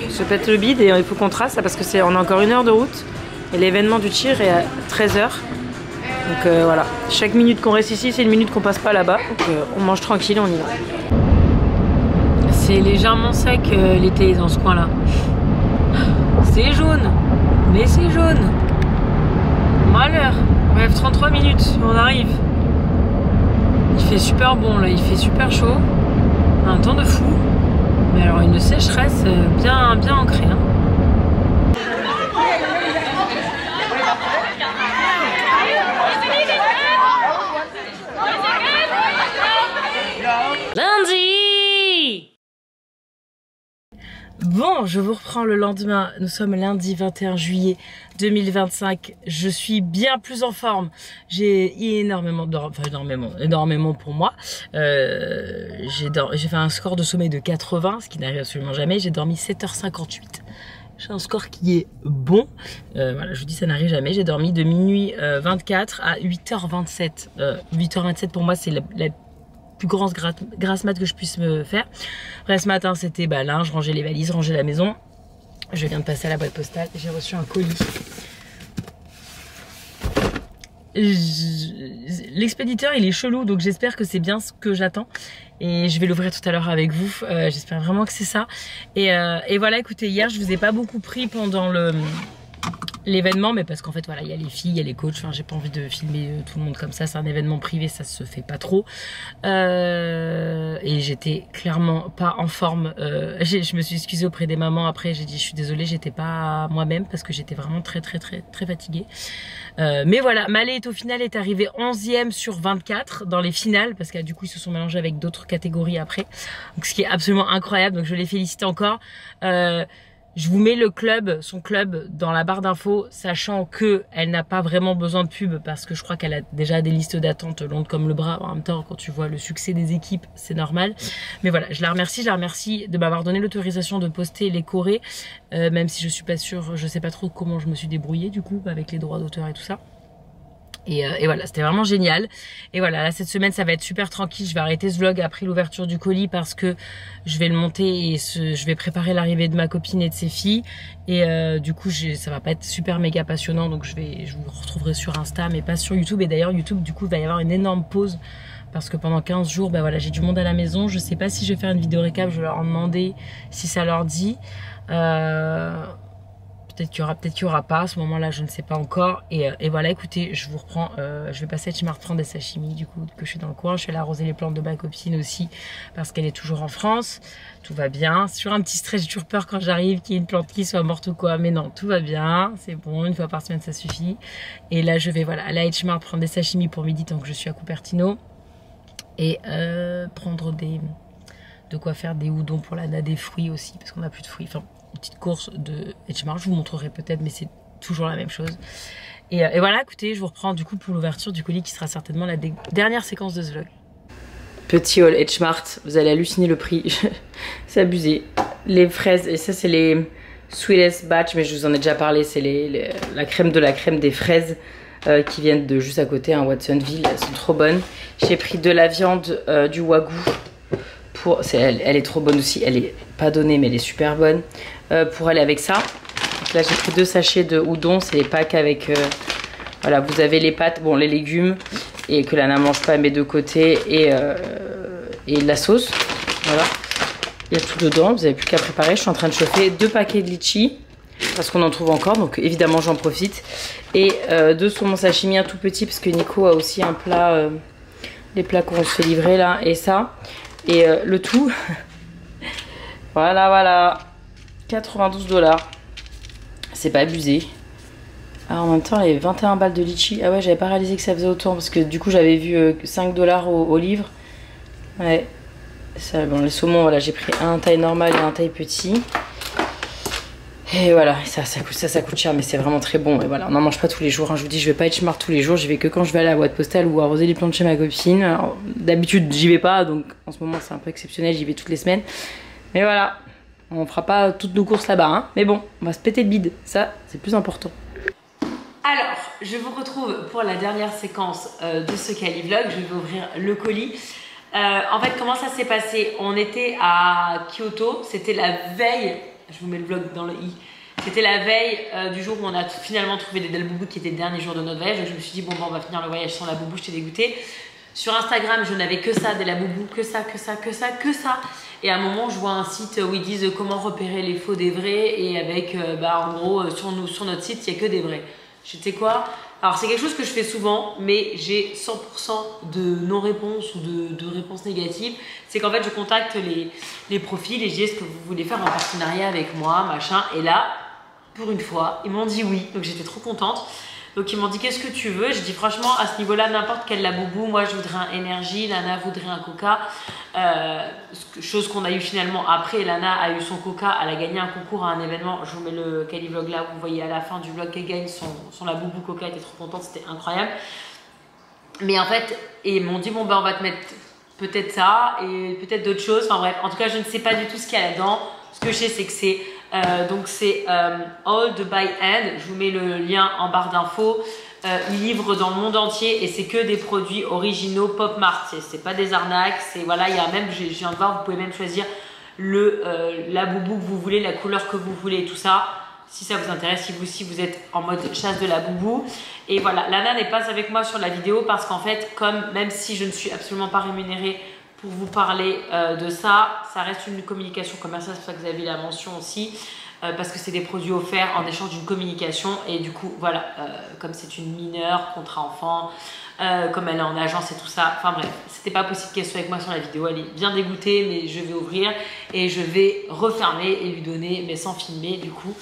Je pète le bide et il faut qu'on trace parce que on a encore 1 heure de route et l'événement du tir est à 13 h. Donc voilà, chaque minute qu'on reste ici c'est une minute qu'on passe pas là-bas. Donc on mange tranquille, on y va. C'est légèrement sec l'été dans ce coin-là. C'est jaune, mais c'est jaune. Malheur. Bref, 33 minutes, on arrive. Il fait super bon là, il fait super chaud. Un temps de fou. Mais alors une sécheresse bien ancrée. Hein. Lundi! Bon, je vous reprends le lendemain. Nous sommes lundi 21 juillet 2025. Je suis bien plus en forme. J'ai énormément dormi, enfin énormément pour moi. J'ai fait un score de sommeil de 80, ce qui n'arrive absolument jamais. J'ai dormi 7h58. J'ai un score qui est bon. Voilà, je vous dis, ça n'arrive jamais. J'ai dormi de minuit 24 à 8h27. 8h27 pour moi, c'est la plus grande grasse mat que je puisse me faire. Après, ce matin, c'était linge, ranger les valises, ranger la maison. Je viens de passer à la boîte postale. J'ai reçu un colis. L'expéditeur, il est chelou, donc j'espère que c'est bien ce que j'attends. Et je vais l'ouvrir tout à l'heure avec vous. J'espère vraiment que c'est ça. Et voilà, écoutez, hier, je vous ai pas beaucoup pris pendant l'événement, mais parce qu'en fait voilà, il y a les filles, il y a les coachs, enfin j'ai pas envie de filmer tout le monde comme ça, c'est un événement privé, ça se fait pas trop, et j'étais clairement pas en forme. Je me suis excusée auprès des mamans après, j'ai dit je suis désolée, j'étais pas moi-même parce que j'étais vraiment très fatiguée, mais voilà, Malé au final est arrivé 11e sur 24 dans les finales, parce que du coup ils se sont mélangés avec d'autres catégories après, donc ce qui est absolument incroyable, donc je les félicite encore. Je vous mets son club dans la barre d'infos, sachant que elle n'a pas vraiment besoin de pub parce que je crois qu'elle a déjà des listes d'attente longues comme le bras. En même temps, quand tu vois le succès des équipes, c'est normal. Mais voilà, je la remercie de m'avoir donné l'autorisation de poster les chorés, même si je suis pas sûre, je sais pas trop comment je me suis débrouillée du coup avec les droits d'auteur et tout ça. Et voilà, c'était vraiment génial. Et voilà, là cette semaine ça va être super tranquille. Je vais arrêter ce vlog après l'ouverture du colis parce que je vais le monter et je vais préparer l'arrivée de ma copine et de ses filles. Et du coup ça va pas être super méga passionnant, donc je vous retrouverai sur Insta mais pas sur YouTube. Et d'ailleurs YouTube du coup il va y avoir une énorme pause parce que pendant 15 jours voilà, j'ai du monde à la maison. Je sais pas si je vais faire une vidéo récap, je vais leur demander si ça leur dit. Peut-être qu'il y aura pas à ce moment-là, je ne sais pas encore. Et voilà, écoutez, je vous reprends. Je vais passer à Chimart prendre des sashimi du coup que je suis dans le coin. Je vais aller arroser les plantes de ma copine aussi parce qu'elle est toujours en France. Tout va bien. C'est toujours un petit stress, j'ai toujours peur quand j'arrive qu'il y ait une plante qui soit morte ou quoi. Mais non, tout va bien. C'est bon, une fois par semaine ça suffit. Et là, je vais aller à Chimart prendre des sashimi pour midi tant que je suis à Cupertino et prendre de quoi faire des udon pour Lana, des fruits aussi parce qu'on n'a plus de fruits. Enfin, une petite course de H-Mart, je vous montrerai peut-être, mais c'est toujours la même chose. Et voilà, écoutez, je vous reprends du coup pour l'ouverture du colis qui sera certainement la dernière séquence de ce vlog. Petit haul H-Mart, vous allez halluciner le prix, c'est abusé. Les fraises, et ça c'est les Sweetest Batch, mais je vous en ai déjà parlé, c'est la crème de la crème des fraises qui viennent de juste à côté, Watsonville, elles sont trop bonnes. J'ai pris de la viande du Wagyu. Elle est trop bonne aussi, elle est pas donnée mais elle est super bonne pour aller avec ça. Donc là j'ai pris 2 sachets de udon, c'est les packs avec voilà, vous avez les pâtes, bon les légumes et que Lana mange pas mes deux côtés et la sauce, voilà, il y a tout dedans, vous avez plus qu'à préparer. Je suis en train de chauffer 2 paquets de litchi parce qu'on en trouve encore, donc évidemment j'en profite, et 2 saumons sashimi, un tout petit parce que Nico a aussi un plat, les plats qu'on se fait livrer là, et ça. Et le tout, voilà, 92 $. C'est pas abusé. Alors en même temps, il y avait 21 balles de litchi. Ah ouais, j'avais pas réalisé que ça faisait autant parce que du coup, j'avais vu 5 $ au livre. Ouais, ça, bon, les saumons, voilà, j'ai pris un taille normale et un taille petit. Et voilà, ça coûte cher, mais c'est vraiment très bon. Et voilà, on n'en mange pas tous les jours. Hein. Je vous dis, je vais pas être H-Mart tous les jours. J'y vais que quand je vais à la boîte postale ou arroser les plantes chez ma copine. D'habitude, j'y vais pas. Donc en ce moment, c'est un peu exceptionnel. J'y vais toutes les semaines. Mais voilà, on fera pas toutes nos courses là-bas. Hein. Mais bon, on va se péter le bide. Ça, c'est plus important. Alors, je vous retrouve pour la dernière séquence de ce Cali Vlog. Je vais ouvrir le colis. En fait, comment ça s'est passé? On était à Kyoto. C'était la veille. Je vous mets le vlog dans le i. C'était la veille du jour où on a finalement trouvé des Labubu qui étaient le dernier jour de notre voyage. Donc je me suis dit, bon, on va finir le voyage sans Labubu, j'étais dégoûtée. Sur Instagram, je n'avais que ça, des Labubu, que ça. Et à un moment, je vois un site où ils disent comment repérer les faux des vrais. Et avec, en gros, sur notre site, il n'y a que des vrais. Je sais quoi? Alors, c'est quelque chose que je fais souvent, mais j'ai 100% de non-réponse ou de réponse négative. C'est qu'en fait, je contacte les profils et je dis est-ce que vous voulez faire un partenariat avec moi, machin. Et là, pour une fois, ils m'ont dit oui. Donc, j'étais trop contente. Donc, ils m'ont dit qu'est-ce que tu veux? J'ai dit franchement, à ce niveau-là, n'importe quel Labubu. Moi, je voudrais un Energy, Lana voudrait un Coca. Chose qu'on a eu finalement après. Lana a eu son coca, elle a gagné un concours à un événement. Je vous mets le Cali vlog là, vous voyez à la fin du vlog qu'elle gagne son la boubou coca, elle était trop contente, c'était incroyable. Mais en fait, ils m'ont dit bon ben on va te mettre peut-être ça et peut-être d'autres choses. Enfin bref, en tout cas je ne sais pas du tout ce qu'il y a là-dedans. Ce que je sais c'est que c'est All by Hand. Je vous mets le lien en barre d'infos. Ils livrent dans le monde entier et c'est que des produits originaux Pop Mart. C'est pas des arnaques. C'est voilà, il y a même, je viens de voir, vous pouvez même choisir la boubou que vous voulez, la couleur que vous voulez, tout ça. Si ça vous intéresse, si vous aussi vous êtes en mode chasse de la boubou. Et voilà, Lana n'est pas avec moi sur la vidéo parce qu'en fait, même si je ne suis absolument pas rémunérée pour vous parler de ça, ça reste une communication commerciale, c'est pour ça que vous avez la mention aussi. Parce que c'est des produits offerts en échange d'une communication et du coup voilà, comme c'est une mineure, contrat enfant, comme elle est en agence et tout ça, enfin bref, c'était pas possible qu'elle soit avec moi sur la vidéo, elle est bien dégoûtée mais je vais ouvrir et je vais refermer et lui donner mais sans filmer du coup.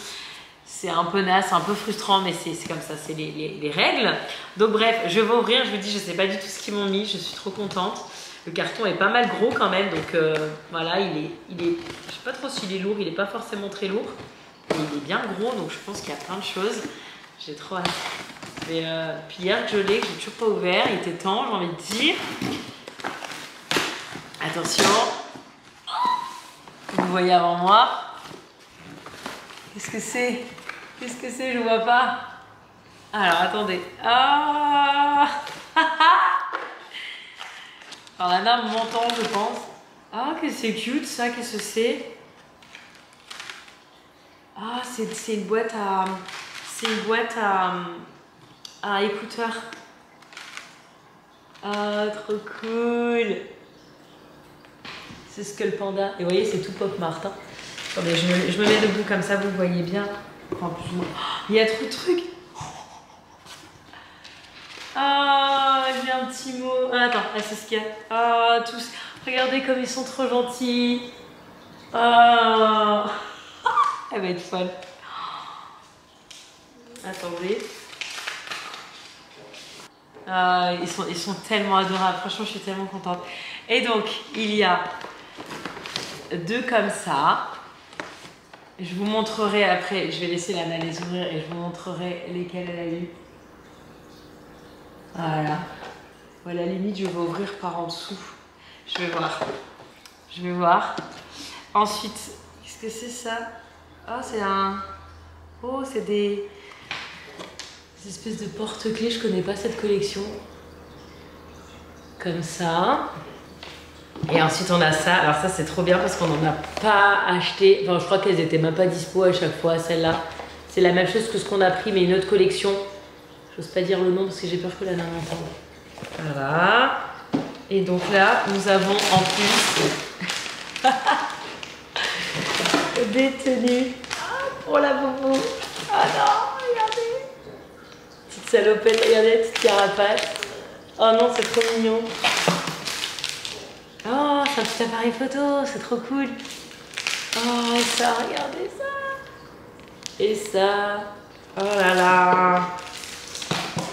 C'est un peu naze, un peu frustrant mais c'est comme ça, c'est les règles. Donc bref, je vais ouvrir, je vous dis je sais pas du tout ce qu'ils m'ont mis, je suis trop contente. Le carton est pas mal gros quand même, donc voilà, il est, je sais pas trop s'il est lourd, il est pas forcément très lourd, mais il est bien gros, donc je pense qu'il y a plein de choses. J'ai trop hâte. Et puis hier que je l'ai, que j'ai toujours pas ouvert, il était temps, j'ai envie de dire. Attention, vous le voyez avant moi. Qu'est-ce que c'est? Qu'est-ce que c'est? Je vois pas. Alors attendez. Ah alors Lana m'entend je pense. Ah que c'est cute ça, qu'est-ce que c'est? Ah c'est une boîte à... C'est une boîte à écouteurs. Ah trop cool. C'est Skull Panda. Et vous voyez c'est tout Pop Mart. Hein. Attendez, je me mets debout comme ça vous le voyez bien. Enfin plus ou moins. Il y a trop de trucs. Ah, j'ai un petit mot. Ah, attends, c'est ce qu'il y a. Ah, tous. Regardez comme ils sont trop gentils. Ah, elle va être folle. Attendez. Ah, ils sont tellement adorables. Franchement, je suis tellement contente. Et donc, il y a 2 comme ça. Je vous montrerai après. Je vais laisser Lana les ouvrir et je vous montrerai lesquels elle a eu. Voilà. Voilà, limite, je vais ouvrir par en dessous. Je vais voir. Je vais voir. Ensuite, qu'est-ce que c'est ça? Oh, c'est un... Oh, c'est des espèces de porte-clés. Je connais pas cette collection. Comme ça. Et ensuite, on a ça. Alors ça, c'est trop bien parce qu'on n'en a pas acheté. Enfin, je crois qu'elles étaient même pas dispo à chaque fois, celle-là. C'est la même chose que ce qu'on a pris, mais une autre collection. J'ose pas dire le nom parce que j'ai peur que la nana entende. Voilà. Et donc là, nous avons en plus des tenues pour la boubou. Ah non, regardez. Petite salopette, regardez, petite carapace. Oh non, c'est trop mignon. Oh, c'est un petit appareil photo, c'est trop cool. Oh, et ça, regardez ça. Et ça. Oh là là.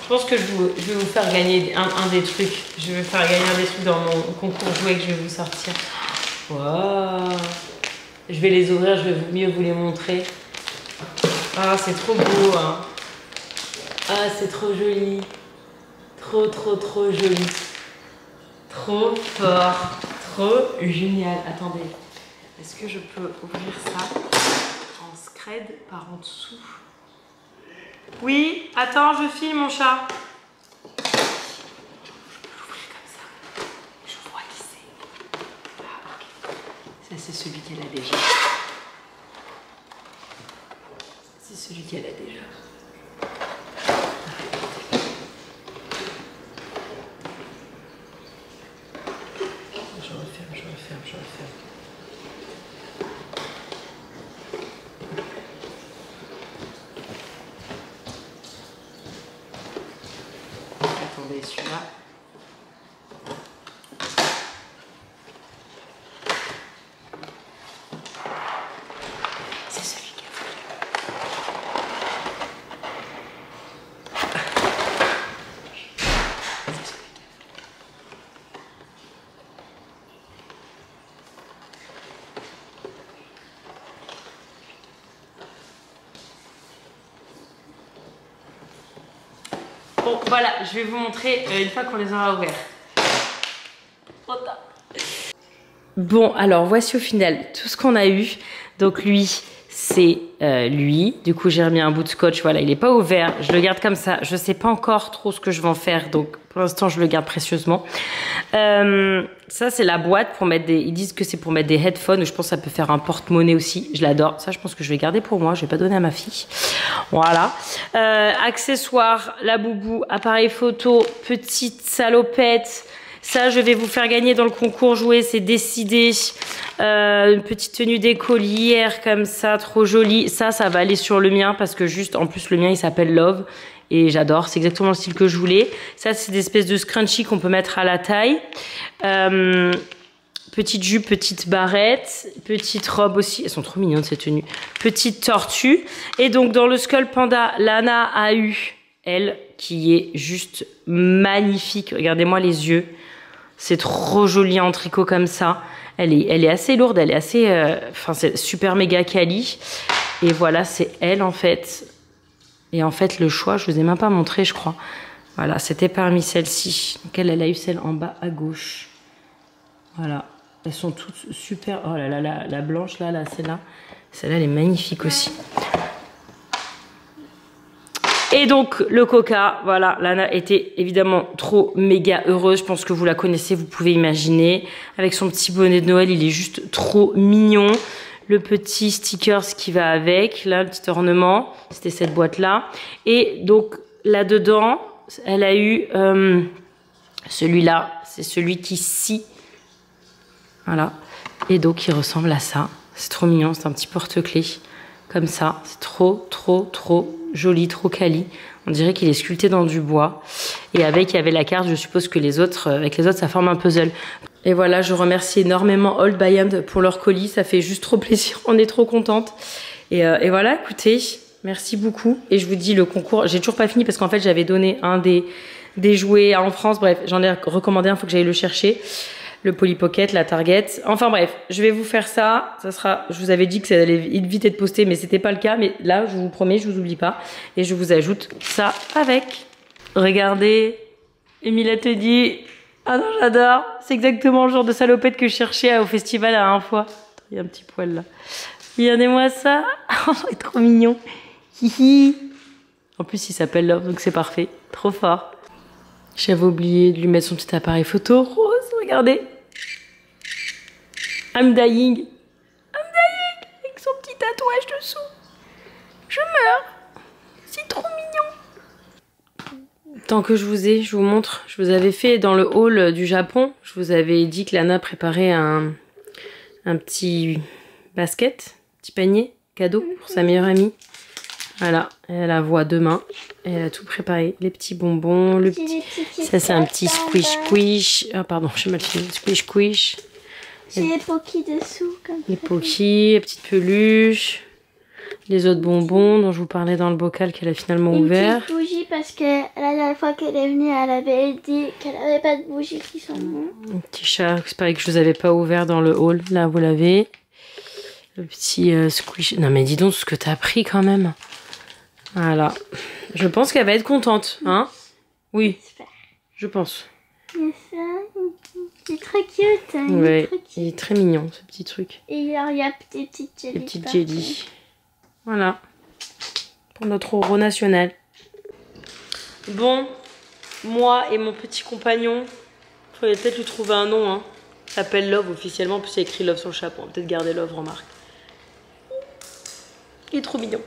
Je pense que je vais vous faire gagner un des trucs. Je vais faire gagner un des trucs dans mon concours jouet que je vais vous sortir. Wow. Je vais les ouvrir, je vais mieux vous les montrer. Ah, c'est trop beau. Hein. Ah, c'est trop joli. Trop, trop, trop joli. Trop fort. Trop génial. Attendez. Est-ce que je peux ouvrir ça en scred par en dessous? Oui, attends, je filme mon chat. Je peux l'ouvrir comme ça. Je vois qui c'est. Ah, ok. Ça, c'est celui qu'elle a déjà. C'est celui qu'elle a déjà. Je referme. Attendez, celui-là. C'est celui qui a voulu. C'est celui qui a voulu. Bon, voilà, je vais vous montrer une fois qu'on les aura ouverts. Bon, alors voici au final tout ce qu'on a eu. Donc lui, c'est lui. Du coup, j'ai remis un bout de scotch. Voilà, il n'est pas ouvert. Je le garde comme ça. Je ne sais pas encore trop ce que je vais en faire. Donc, pour l'instant, je le garde précieusement. Ça, c'est la boîte pour mettre des... Ils disent que c'est pour mettre des headphones. Je pense que ça peut faire un porte-monnaie aussi. Je l'adore. Ça, je pense que je vais garder pour moi. Je ne vais pas donner à ma fille. Voilà. Accessoires, la boubou, appareil photo, petite salopette. Ça, je vais vous faire gagner dans le concours jouet, c'est décidé. Une petite tenue d'écolière comme ça, trop jolie. Ça va aller sur le mien parce que juste, en plus, le mien, il s'appelle Love. Et j'adore, c'est exactement le style que je voulais. Ça, c'est des espèces de scrunchies qu'on peut mettre à la taille. Petite jupe, petite barrette, petite robe aussi. Elles sont trop mignonnes, ces tenues. Petite tortue. Et donc, dans le Skull Panda, Lana a eu, elle, qui est juste magnifique. Regardez-moi les yeux. C'est trop joli en tricot comme ça. Elle est assez lourde, elle est assez... Enfin, c'est super méga quali. Et voilà, c'est elle en fait. Et en fait, le choix, je vous ai même pas montré, je crois. Voilà, c'était parmi celles-ci. Donc elle a eu celle en bas à gauche. Voilà. Elles sont toutes super... Oh là là, la blanche là, celle-là. Celle-là, elle est magnifique aussi. Et donc, le coca, voilà, Lana était évidemment trop méga heureuse. Je pense que vous la connaissez, vous pouvez imaginer. Avec son petit bonnet de Noël, il est juste trop mignon. Le petit stickers qui va avec, là, le petit ornement. C'était cette boîte-là. Et donc, là-dedans, elle a eu celui-là. C'est celui qui scie. Voilà. Et donc, il ressemble à ça. C'est trop mignon, c'est un petit porte-clés. Comme ça, c'est trop joli, trop quali. On dirait qu'il est sculpté dans du bois. Et avec, il y avait la carte, je suppose que les autres, avec les autres, ça forme un puzzle. Et voilà, je remercie énormément Old by Hand pour leur colis. Ça fait juste trop plaisir, on est trop contente. Et voilà, écoutez, merci beaucoup. Et je vous dis, le concours, j'ai toujours pas fini parce qu'en fait, j'avais donné un des jouets en France. Bref, j'en ai recommandé un, il faut que j'aille le chercher. Le Polly Pocket, la Target. Enfin bref, je vais vous faire ça. Ça sera, je vous avais dit que ça allait vite être posté, mais c'était pas le cas. Mais là, je vous promets, je vous oublie pas. Et je vous ajoute ça avec. Regardez, Emilia te dit, ah non, j'adore. C'est exactement le genre de salopette que je cherchais au festival la dernière fois. Il y a un petit poil là. Regardez-moi ça. Oh, c'est trop mignon. Hihi. En plus, il s'appelle Love, donc c'est parfait. Trop fort. J'avais oublié de lui mettre son petit appareil photo rose. Regardez. I'm dying. Avec son petit tatouage dessous. Je meurs. C'est trop mignon. Tant que je vous montre. Je vous avais fait dans le haul du Japon. Je vous avais dit que Lana préparait un petit basket, petit panier cadeau pour sa meilleure amie. Voilà, elle la voit demain. Elle a tout préparé. Les petits bonbons, le petit... Ça, c'est un petit squish. Ah, pardon, j'ai mal fini. Squish. J'ai les pokis dessous. Comme les pokis, les petites peluches. Les autres bonbons dont je vous parlais dans le bocal qu'elle a finalement ouvert. Une petite bougie parce que la dernière fois qu'elle est venue, elle avait dit qu'elle n'avait pas de bougie qui sont bons. Un petit chat, c'est pareil que je vous avais pas ouvert dans le haul. Là, vous l'avez. Le petit squish. Non, mais dis donc ce que t'as pris quand même. Voilà. Je pense qu'elle va être contente, hein? Oui. Je pense. Il est très cute. Hein, ouais, il est très mignon, ce petit truc. Et alors, il y a des petites jelly. Des petites jelly. Voilà. Pour notre euro national. Bon, moi et mon petit compagnon, il faudrait peut-être lui trouver un nom, hein. Il s'appelle Love officiellement, en plus il y a écrit Love sur le chapeau. On va peut-être garder Love, remarque. Il est trop mignon.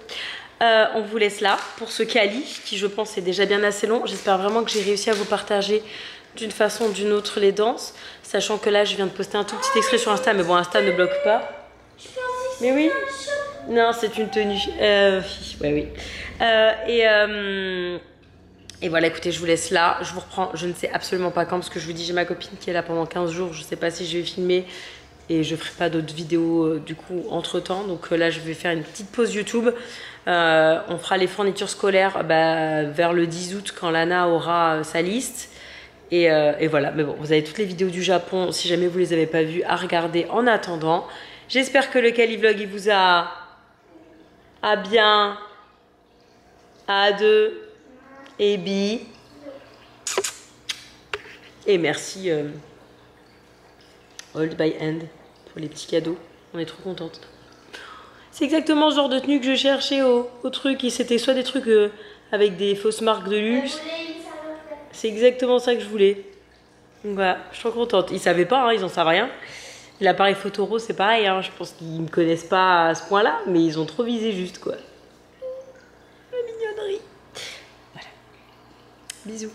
On vous laisse là pour ce Kali qui je pense est déjà bien assez long. J'espère vraiment que j'ai réussi à vous partager d'une façon ou d'une autre les danses. Sachant que là je viens de poster un tout petit extrait sur Insta, mais bon Insta ne bloque pas. Mais oui. Non, c'est une tenue. Ouais, oui. Et voilà, écoutez, je vous laisse là. Je vous reprends, je ne sais absolument pas quand, parce que je vous dis, j'ai ma copine qui est là pendant 15 jours. Je ne sais pas si je vais filmer et je ne ferai pas d'autres vidéos du coup entre temps. Donc là, je vais faire une petite pause YouTube. On fera les fournitures scolaires vers le 10 août quand Lana aura sa liste. Et voilà, mais bon, vous avez toutes les vidéos du Japon, si jamais vous ne les avez pas vues, à regarder en attendant. J'espère que le Kali Vlog, il vous a bien à deux et bi. Et merci Hold by Hand pour les petits cadeaux. On est trop contente. C'est exactement ce genre de tenue que je cherchais au truc. Et c'était soit des trucs avec des fausses marques de luxe. C'est exactement ça que je voulais. Donc voilà, je suis trop contente. Ils savaient pas, hein, ils en savent rien. L'appareil photo rose, c'est pareil. Hein, je pense qu'ils me connaissent pas à ce point-là. Mais ils ont trop visé juste, quoi. La mignonnerie. Voilà. Bisous.